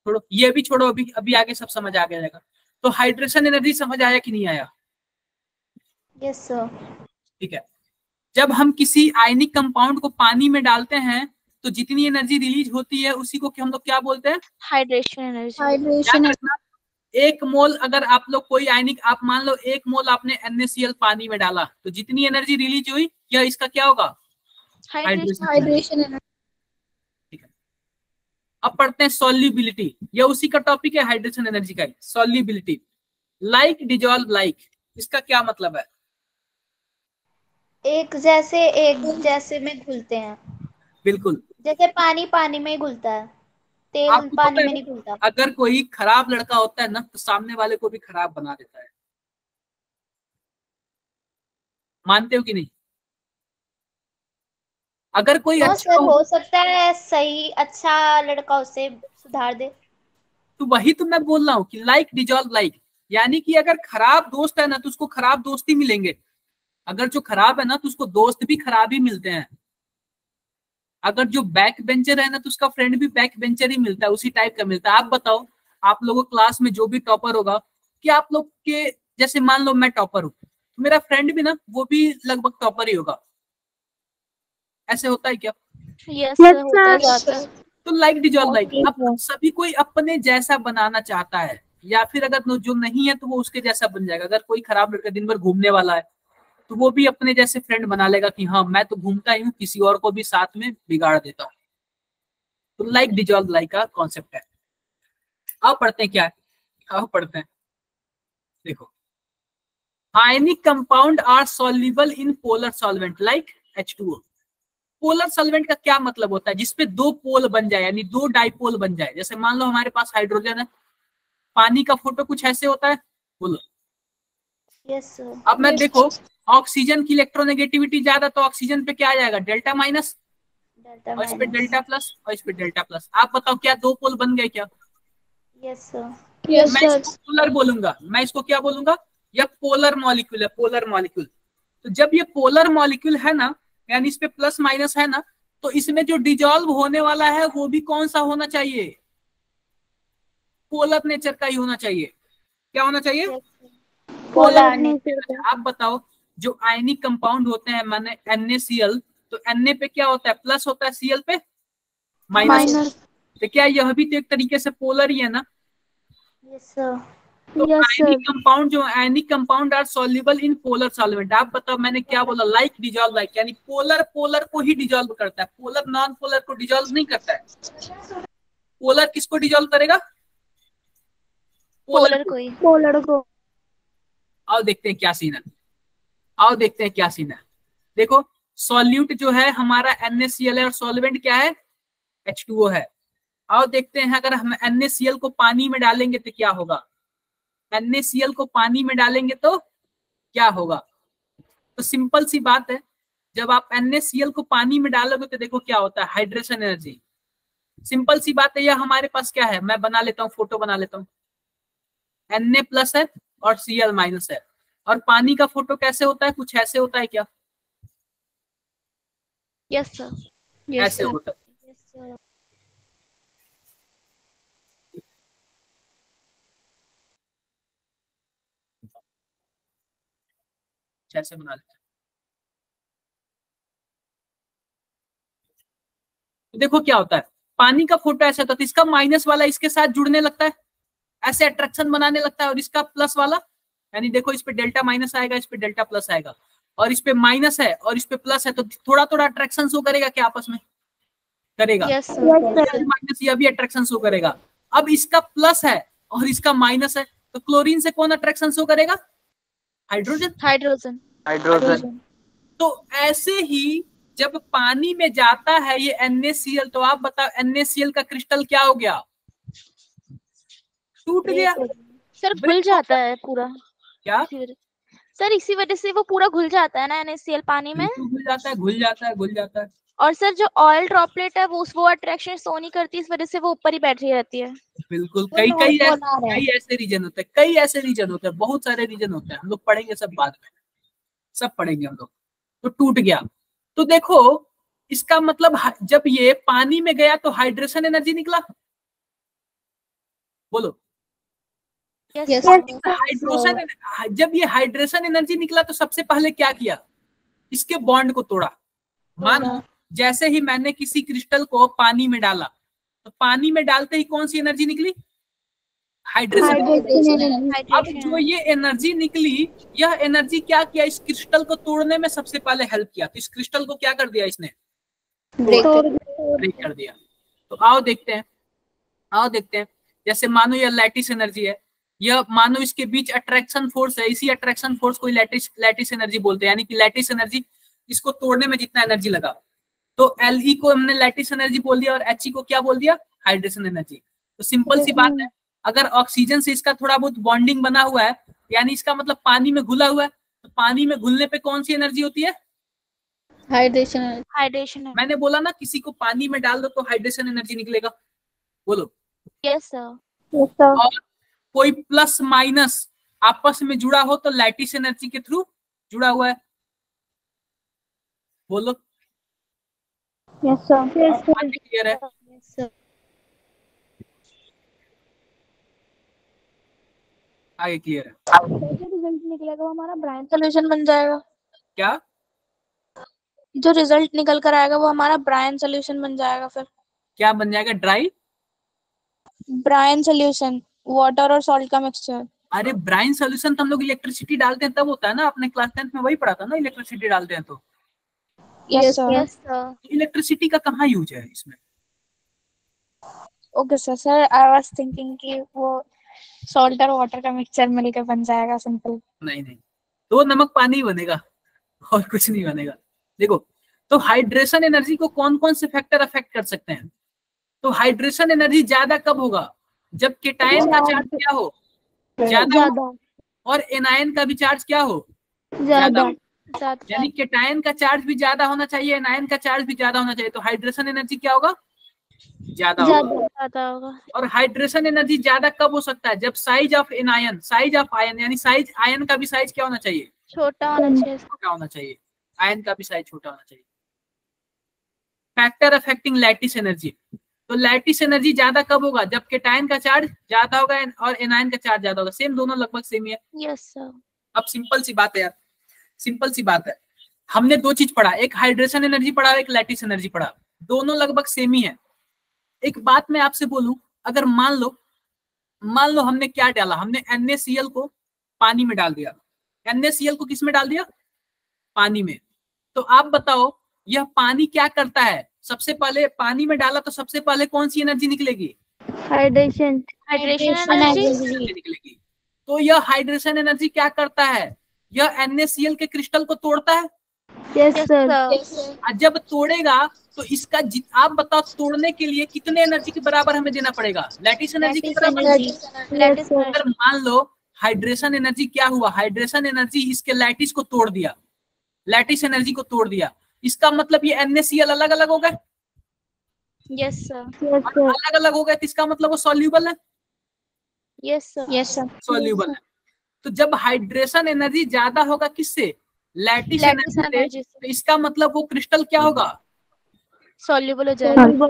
छोड़ो, ये भी छोड़ो, अभी आगे सब समझ आ जाएगा। तो हाइड्रेशन एनर्जी समझ आया कि नहीं आया? Yes sir. ठीक है। जब हम किसी आयनिक कंपाउंड को पानी में डालते हैं तो जितनी एनर्जी रिलीज होती है उसी को हम लोग क्या बोलते हैं? Hydration energy. 1 मोल अगर आप लोग कोई आयनिक, आप मान लो 1 मोल आपने NaCl पानी में डाला तो जितनी एनर्जी रिलीज हुई यह इसका क्या होगा? Hydration energy. ठीक है। अब पढ़ते हैं सॉल्युबिलिटी। यह उसी का टॉपिक है, हाइड्रेशन एनर्जी का। सॉल्युबिलिटी, लाइक डिजॉल्व लाइक, इसका क्या मतलब है? एक जैसे में घुलते हैं। बिल्कुल, जैसे पानी पानी में घुलता है, तेल आपको पानी पता है में नहीं घुलता। अगर कोई खराब लड़का होता है ना तो सामने वाले को भी खराब बना देता है। मानते हो कि नहीं? अगर कोई अच्छा हो सकता है सही अच्छा लड़का उसे सुधार दे। तो वही तो मैं बोल रहा हूँ कि लाइक डिजॉल्व लाइक, यानी कि अगर खराब दोस्त है ना तो उसको खराब दोस्त ही मिलेंगे। अगर जो खराब है ना तो उसको दोस्त भी खराब ही मिलते हैं। अगर जो बैक बेंचर है ना तो उसका फ्रेंड भी बैक बेंचर ही मिलता है, उसी टाइप का मिलता है। आप बताओ, आप लोगों क्लास में जो भी टॉपर होगा, कि आप लोग के जैसे मान लो मैं टॉपर हूँ तो मेरा फ्रेंड भी ना वो भी लगभग टॉपर ही होगा। ऐसे होता है क्या? Yes sir. तो लाइक डिजॉल्व लाइक, अब सभी कोई अपने जैसा बनाना चाहता है, या फिर अगर जो नहीं है तो वो उसके जैसा बन जाएगा। अगर कोई खराब लड़का दिन भर घूमने वाला है तो वो भी अपने जैसे फ्रेंड बना लेगा कि हाँ मैं तो घूमता ही हूँ, किसी और को भी साथ में बिगाड़ देता हूँ। तो लाइक डिजॉल्व लाइक का कॉन्सेप्ट है। अब पढ़ते हैं क्या है? अब पढ़ते हैं, देखो, ionic compound are soluble in polar solvent like H2O। Polar solvent का क्या मतलब होता है? जिसपे 2 पोल बन जाए, यानी 2 डाइपोल बन जाए। जैसे मान लो हमारे पास हाइड्रोजन है, पानी का फोटो कुछ ऐसे होता है। बोलो। Yes sir. अब मैं देखो, ऑक्सीजन की इलेक्ट्रोनेगेटिविटी ज्यादा तो ऑक्सीजन पे क्या आ जाएगा? डेल्टा माइनस, और इस पे डेल्टा प्लस, और इस पे डेल्टा प्लस। आप बताओ क्या 2 पोल बन गए क्या? Yes sir. मैं इसको पोलर बोलूंगा। मैं इसको क्या बोलूंगा? यह पोलर मॉलिक्यूल है, पोलर मॉलिक्यूल। तो जब ये पोलर मॉलिक्यूल है ना, यानी इस पे प्लस माइनस है ना, तो इसमें जो डिजॉल्व होने वाला है वो भी कौन सा होना चाहिए? पोलर नेचर का ही होना चाहिए। क्या होना चाहिए? Polar nature. आप बताओ, जो आयनिक कंपाउंड होते हैं माने NaCl, तो Na पे क्या होता है? प्लस होता है, Cl पे माइनस। तो क्या यह भी तो एक तरीके से पोलर ही है ना? Yes sir. तो आयनिक कंपाउंड जो ionic compound are soluble in polar solvent. आप बताओ मैंने क्या बोला? लाइक डिजॉल्व लाइक, यानी पोलर पोलर को ही डिजॉल्व करता है, पोलर नॉन पोलर को डिजॉल्व नहीं करता है। पोलर किसको डिजॉल्व करेगा? पोलर को। आओ देखते हैं क्या सीन है, आओ देखते हैं क्या सीन है। देखो सॉल्यूट जो है हमारा NaCl है और सॉल्वेंट क्या है? H2O है। आओ देखते हैं अगर हम NaCl को पानी में डालेंगे तो क्या होगा? NaCl को पानी में डालेंगे तो क्या होगा? तो सिंपल सी बात है, जब आप NaCl को पानी में डालोगे तो देखो क्या होता है, हाइड्रेशन एनर्जी। सिंपल सी बात है, यह हमारे पास क्या है, मैं बना लेता हूँ, फोटो बना लेता हूँ। Na+ है और Cl- है, और पानी का फोटो कैसे होता है? कुछ ऐसे होता है क्या? Yes sir. ऐसे होता है। ऐसे बना लेते हैं। तो देखो क्या होता है, पानी का फोटो ऐसे होता है, तो इसका माइनस वाला इसके साथ जुड़ने लगता है, ऐसे अट्रैक्शन बनाने लगता है, और इसका प्लस वाला, यानी देखो इस पे डेल्टा माइनस आएगा, इस पे डेल्टा प्लस आएगा, और इस पे माइनस है और इस पे प्लस है, तो थोड़ा थोड़ा अट्रैक्शन शो करेगा क्या आपस में? करेगा। Yes sir. माइनस यह भी अट्रैक्शन शो करेगा। अब इसका प्लस है और इसका माइनस है, तो क्लोरीन से कौन अट्रैक्शन शो करेगा? हाइड्रोजन। तो ऐसे ही जब पानी में जाता है ये NaCl, तो आप बताओ NaCl का क्रिस्टल क्या हो गया? टूट गया सर, घुल जाता है पूरा। क्या सर इसी वजह से वो पूरा घुल जाता है ना NaCl पानी में। घुल जाता है, घुल जाता है, घुल जाता है। और सर जो ऑयल ड्रॉपलेट है वो अट्रैक्शन शो नहीं करती, इस वजह से वो ऊपर ही बैठी रहती है। बिल्कुल, कई ऐसे रीजन होते हैं, कई ऐसे रीजन होते हैं, बहुत सारे रीजन होते हैं, हम लोग पढ़ेंगे सब बाद में, सब पढ़ेंगे हम लोग। तो टूट गया, तो देखो इसका मतलब जब ये पानी में गया तो हाइड्रेशन एनर्जी निकला, बोलो। हाइड्रोजन, जब ये हाइड्रेशन एनर्जी निकला तो सबसे पहले क्या किया? इसके बॉन्ड को तोड़ा। मानो जैसे ही मैंने किसी क्रिस्टल को पानी में डाला, तो पानी में डालते ही कौन सी एनर्जी निकली? हाइड्रेशन। अब जो ये एनर्जी निकली, यह एनर्जी क्या किया? इस क्रिस्टल को तोड़ने में सबसे पहले हेल्प किया। तो इस क्रिस्टल को क्या कर दिया इसने? ब्रेक कर दिया। तो आओ देखते हैं, आओ देखते हैं। जैसे मानो यह लैटिस एनर्जी है, यह मानो इसके बीच अट्रैक्शन फोर्स है, इसी अट्रैक्शन फोर्स को लैटिस एनर्जी बोलते हैं, यानी कि लैटिस एनर्जी, इसको तोड़ने में जितना एनर्जी लगा, तो Le को हमने लैटिस एनर्जी बोल दिया और He को क्या बोल दिया? Hydration energy. तो सिंपल सी बात है, अगर ऑक्सीजन से इसका थोड़ा बहुत बॉन्डिंग बना हुआ है, यानी इसका मतलब पानी में घुला हुआ है, तो पानी में घुलने पे कौन सी एनर्जी होती है? हाइड्रेशन। मैंने बोला ना, किसी को पानी में डाल दो तो हाइड्रेशन एनर्जी निकलेगा, बोलो। Yes sir. और कोई प्लस माइनस आपस में जुड़ा हो तो लैटिस एनर्जी के थ्रू जुड़ा हुआ है, बोलो। Yes sir. क्लियर है? आगे क्लियर है? जो रिजल्ट निकलेगा वो हमारा ब्रायन सॉल्यूशन बन जाएगा। क्या जो रिजल्ट निकल कर आएगा वो हमारा ब्रायन सॉल्यूशन बन जाएगा। फिर क्या बन जाएगा? ड्राई ब्रायन सॉल्यूशन, वाटर और सॉल्ट का मिक्सचर। अरे ब्राइन सॉल्यूशन तो हम लोग इलेक्ट्रिसिटी डालते हैं तब होता है ना, आपने क्लास 10th में वही पढ़ा था ना, इलेक्ट्रिसिटी डालते हैं तो। Yes sir. इलेक्ट्रिसिटी का कहाँ यूज है इसमें? Okay sir, I was thinking कि वो सॉल्ट और वाटर का मिक्सचर मिलकर बन जाएगा, सिंपल। नहीं, तो नमक पानी ही बनेगा और कुछ नहीं बनेगा। देखो, तो हाइड्रेशन एनर्जी को कौन कौन से फैक्टर अफेक्ट कर सकते हैं? तो हाइड्रेशन एनर्जी ज्यादा कब होगा? जब केटायन का चार्ज क्या हो? ज्यादा। और एनायन का भी चार्ज क्या हो? ज्यादा। यानी केटायन का चार्ज भी ज्यादा होना चाहिए, एनायन का चार्ज भी ज्यादा होना चाहिए, तो हाइड्रेशन एनर्जी क्या होगा? ज्यादा होगा। और हाइड्रेशन एनर्जी ज्यादा कब हो सकता है? जब size of anion, size of ion, यानी साइज आयन का भी साइज क्या होना चाहिए? छोटा होना चाहिए। आयन का भी साइज छोटा होना चाहिए। फैक्टर अफेक्टिंग लैटिस एनर्जी, तो लैटिस एनर्जी ज्यादा कब होगा? जब केटायन का चार्ज ज्यादा होगा और एनायन का चार्ज ज्यादा होगा। सेम, दोनों लगभग सेम ही है। Yes sir. अब सिंपल सी बात है यार, सिंपल सी बात है, हमने दो चीज पढ़ा, एक हाइड्रेशन एनर्जी पढ़ा, एक लैटिस एनर्जी पढ़ा, दोनों लगभग सेम ही है। एक बात मैं आपसे बोलूं, अगर मान लो हमने क्या डाला, हमने NaCl को पानी में डाल दिया। NaCl को किस में डाल दिया? पानी में। तो आप बताओ यह पानी क्या करता है? सबसे पहले पानी में डाला तो सबसे पहले कौन सी एनर्जी निकलेगी? हाइड्रेशन एनर्जी निकलेगी। तो यह हाइड्रेशन एनर्जी क्या करता है? यह NaCl के क्रिस्टल को तोड़ता है। Yes sir. और जब तोड़ेगा तो इसका आप बताओ तोड़ने के लिए कितने एनर्जी के बराबर हमें देना पड़ेगा? लैटिस एनर्जी के बराबर। अगर मान लो हाइड्रेशन एनर्जी क्या हुआ, हाइड्रेशन एनर्जी इसके लैटिस को तोड़ दिया, लैटिस एनर्जी को तोड़ दिया, इसका मतलब ये NaCl अलग अलग हो गए। Yes sir. अलग अलग हो गए तो इसका मतलब वो सॉल्यूबल है। Yes sir. सॉल्यूबल है। तो जब हाइड्रेशन एनर्जी ज्यादा होगा किससे? लैटिस एनर्जी से, तो इसका मतलब वो क्रिस्टल क्या होगा? सॉल्यूबल हो जाएगा।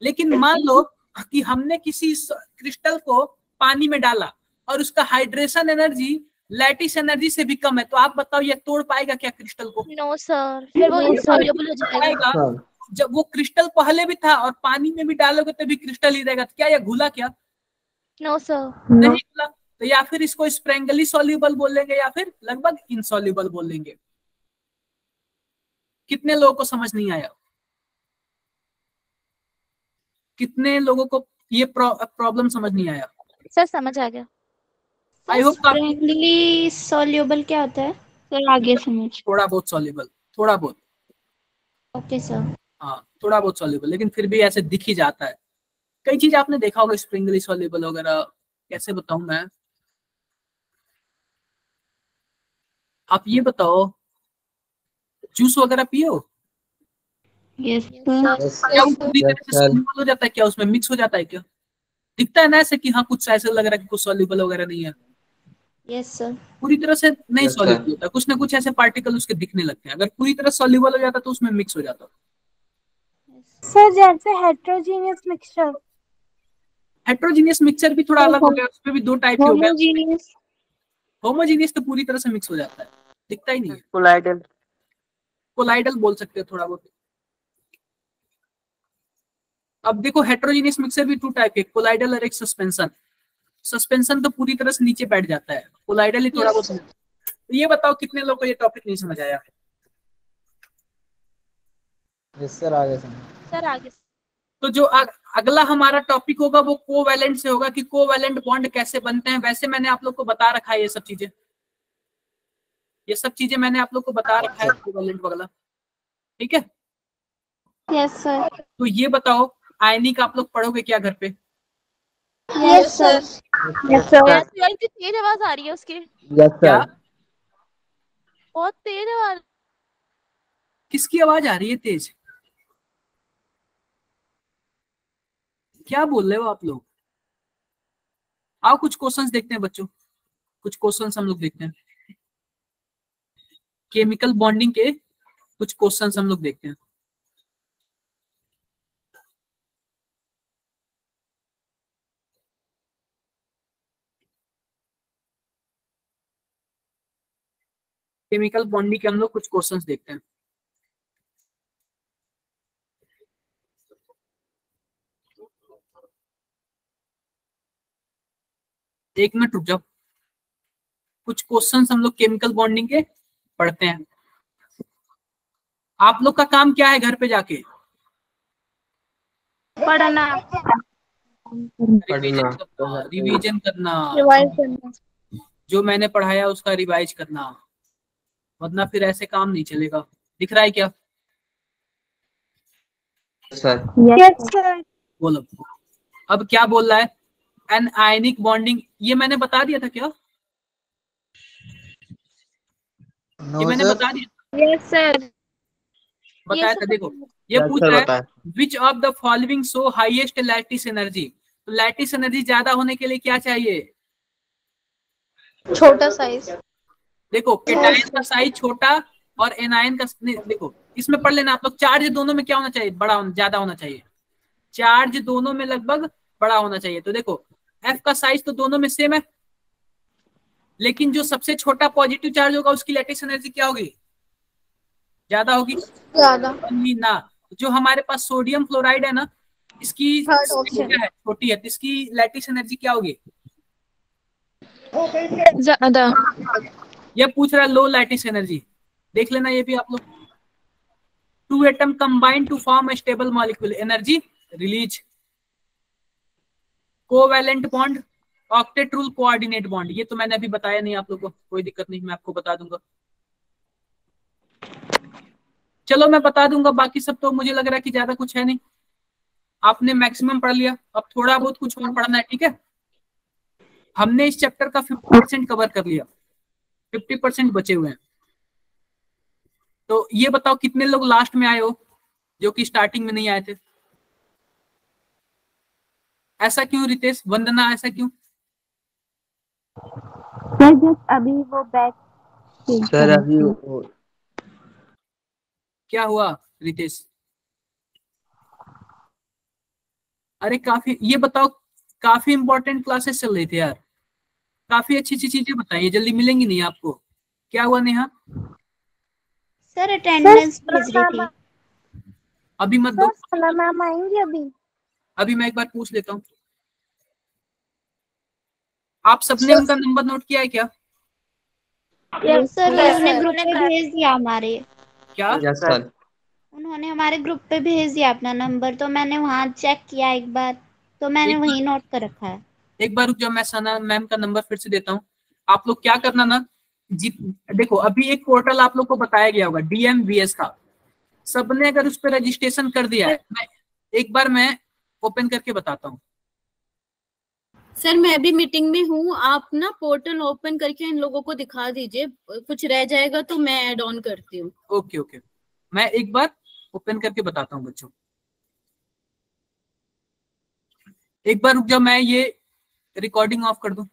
लेकिन मान लो कि हमने किसी क्रिस्टल को पानी में डाला और उसका हाइड्रेशन एनर्जी लैटिस एनर्जी से भी कम है, तो आप बताओ ये तोड़ पाएगा क्या क्रिस्टल को? नो सर, फिर वो इनसॉल्युबल हो जाएगा। जब वो क्रिस्टल पहले भी था और पानी में भी डालोगे तो भी क्रिस्टल ही रहेगा, तो क्या ये घुला क्या? नो सर, नहीं घुला। तो या फिर इसको स्प्रेंगली सॉल्यूबल बोलेंगे या फिर लगभग इनसॉल्यूबल बोलेंगे। कितने लोगों को समझ नहीं आया? कितने लोगों को ये प्रॉब्लम समझ नहीं आया? सर समझ आ गया। आई होप स्प्रेंगली सॉल्यूबल क्या होता है? सर आगे समझ। थोड़ा बहुत सॉल्यूबल, थोड़ा बहुत। Okay sir. हाँ थोड़ा बहुत सॉल्यूबल, लेकिन फिर भी ऐसे दिख ही जाता है। कई चीज आपने देखा होगा स्प्रिंगली सॉल्यूबल वगैरह, कैसे बताऊं मैं? आप ये बताओ जूस वगैरह पियो? यस क्या वो पूरी तरह से सॉल्यूबल हो जाता है? क्या उसमें मिक्स हो जाता है? क्या दिखता है ना ऐसे कि हाँ कुछ ऐसे लग रहा है कि कुछ सॉल्यूबल वगैरह नहीं है? Yes sir. पूरी तरह से नहीं सॉल्यूबल होता, कुछ ना कुछ ऐसे पार्टिकल उसके दिखने लगते हैं। अगर पूरी तरह सॉल्यूबल हो जाता तो उसमें मिक्स हो जाता। सर जैसे हेट्रोजीनियस मिक्सचर। हेट्रोजीनियस मिक्सचर भी थोड़ा अलग हो गया, उसमें भी दो टाइप के हो गए। होमोजीनियस। होमोजीनियस तो पूरी तरह से मिक्स हो जाता है, दिखता ही नहीं है। कोलाइडल। कोलाइडल बोल सकते हो थोड़ा बहुत। अब देखो हेट्रोजीनियस मिक्सचर भी टू टाइप के, कोलाइडल और एक सस्पेंशन। सस्पेंशन तो पूरी तरह से नीचे बैठ जाता है, कोलाइडल ही थोड़ा बहुत। तो ये बताओ कितने लोग को ये टॉपिक नहीं समझ आया? सर आगे सर आगे। तो जो अगला हमारा टॉपिक होगा वो कोवैलेंट से होगा कि कोवैलेंट बॉन्ड कैसे बनते हैं। वैसे मैंने आप लोग को बता रखा है ये सब चीजें, ये सब चीजें मैंने आप लोग को बता रखा है कोवैलेंट वगैरह, ठीक है? Yes sir. तो ये बताओ आयनिक आप लोग पढ़ोगे क्या घर पे? Yes sir. Yes sir. यार इतनी तेज आवाज आ रही है उसकी। यस क्या सर। बहुत तेज आवाज। किसकी आवाज आ रही है तेज? क्या बोल रहे हो आप लोग? आओ कुछ क्वेश्चंस देखते हैं बच्चों, कुछ क्वेश्चंस हम लोग देखते हैं। केमिकल बॉन्डिंग के कुछ क्वेश्चंस हम लोग देखते हैं। केमिकल बॉन्डिंग के हम लोग कुछ क्वेश्चंस देखते हैं। एक मिनट रुक जाओ, कुछ क्वेश्चंस हम लोग केमिकल बॉन्डिंग के पढ़ते हैं। आप लोग का काम क्या है घर पे जाके? पढ़ना। रिवीजन करना, रिवाइज करना। जो मैंने पढ़ाया उसका रिवाइज करना, वरना फिर ऐसे काम नहीं चलेगा। दिख रहा है क्या? Sir yes sir. बोलो अब क्या बोल रहा है? एन आयनिक बॉन्डिंग, ये मैंने बता दिया था क्या? ये मैंने बता दिया, यस सर। बताया था। देखो ये पूछ रहा है which of the following show highest lattice energy. तो लैटिस एनर्जी ज्यादा होने के लिए क्या चाहिए? छोटा साइज। देखो केटायन का साइज छोटा और एनायन का देखो इसमें पढ़ लेना आप लोग। चार्ज दोनों में क्या होना चाहिए? बड़ा ज्यादा होना चाहिए। चार्ज दोनों में लगभग बड़ा होना चाहिए। तो देखो एफ का साइज तो दोनों में सेम है, लेकिन जो सबसे छोटा पॉजिटिव चार्ज होगा उसकी लैटिस एनर्जी क्या होगी? ज्यादा होगी। ज्यादा। ना जो हमारे पास सोडियम क्लोराइड है ना, इसकी Third option. क्या है, छोटी है, तो इसकी लैटिस एनर्जी क्या होगी? ज्यादा। ये पूछ रहा है लो लैटिस एनर्जी, देख लेना ये भी आप लोग। Two atom combine to form a stable molecule, energy release. Covalent bond, octet rule, coordinate bond, ये तो मैंने अभी बताया नहीं आप लोगों को, कोई दिक्कत नहीं, मैं आपको बता दूंगा। चलो मैं बता दूंगा, बाकी सब तो मुझे लग रहा है कि ज्यादा कुछ है नहीं, आपने मैक्सिमम पढ़ लिया, अब थोड़ा बहुत कुछ और पढ़ना है, ठीक है। हमने इस चैप्टर का 50% कवर कर लिया, 50% बचे हुए हैं। तो ये बताओ कितने लोग लास्ट में आए हो जो कि स्टार्टिंग में नहीं आए थे? ऐसा क्यों रितेश, वंदना, ऐसा क्यों? सर जस्ट अभी वो बैक सर अभी क्या हुआ रितेश? अरे काफी, ये बताओ, काफी इंपॉर्टेंट क्लासेस चल रही थी यार, काफी अच्छी अच्छी चीजें बताइए, जल्दी मिलेंगी नहीं आपको। क्या हुआ नेहा? सर अटेंडेंस भेज रही थी। अभी मत दो, सर मैम आएंगी अभी। अभी मैं एक बार पूछ लेता हूँ। आप सबने उनका नंबर नोट किया है क्या? सर उन्होंने ग्रुप पे भेज दिया हमारे, क्या? Yes sir. उन्होंने हमारे ग्रुप पे भेज दिया अपना नंबर, तो मैंने वहाँ चेक किया एक बार, तो मैंने वहीं नोट कर रखा है। एक बार रुक जाओ, मैं सना मैम का नंबर फिर से देता हूँ। आप लोग क्या करना ना, देखो अभी एक पोर्टल आप लोग को बताया गया होगा DMVS का, सबने अगर उस पर रजिस्ट्रेशन कर दिया है, एक बार मैं ओपन करके बताता हूँ। सर मैं अभी मीटिंग में हूँ, आप ना पोर्टल ओपन करके इन लोगों को दिखा दीजिए, कुछ रह जाएगा तो मैं ऐड ऑन करती हूँ। ओके ओके, मैं एक बार ओपन करके बताता हूँ बच्चों, एक बार रुक जाओ, मैं ये रिकॉर्डिंग ऑफ कर दूं।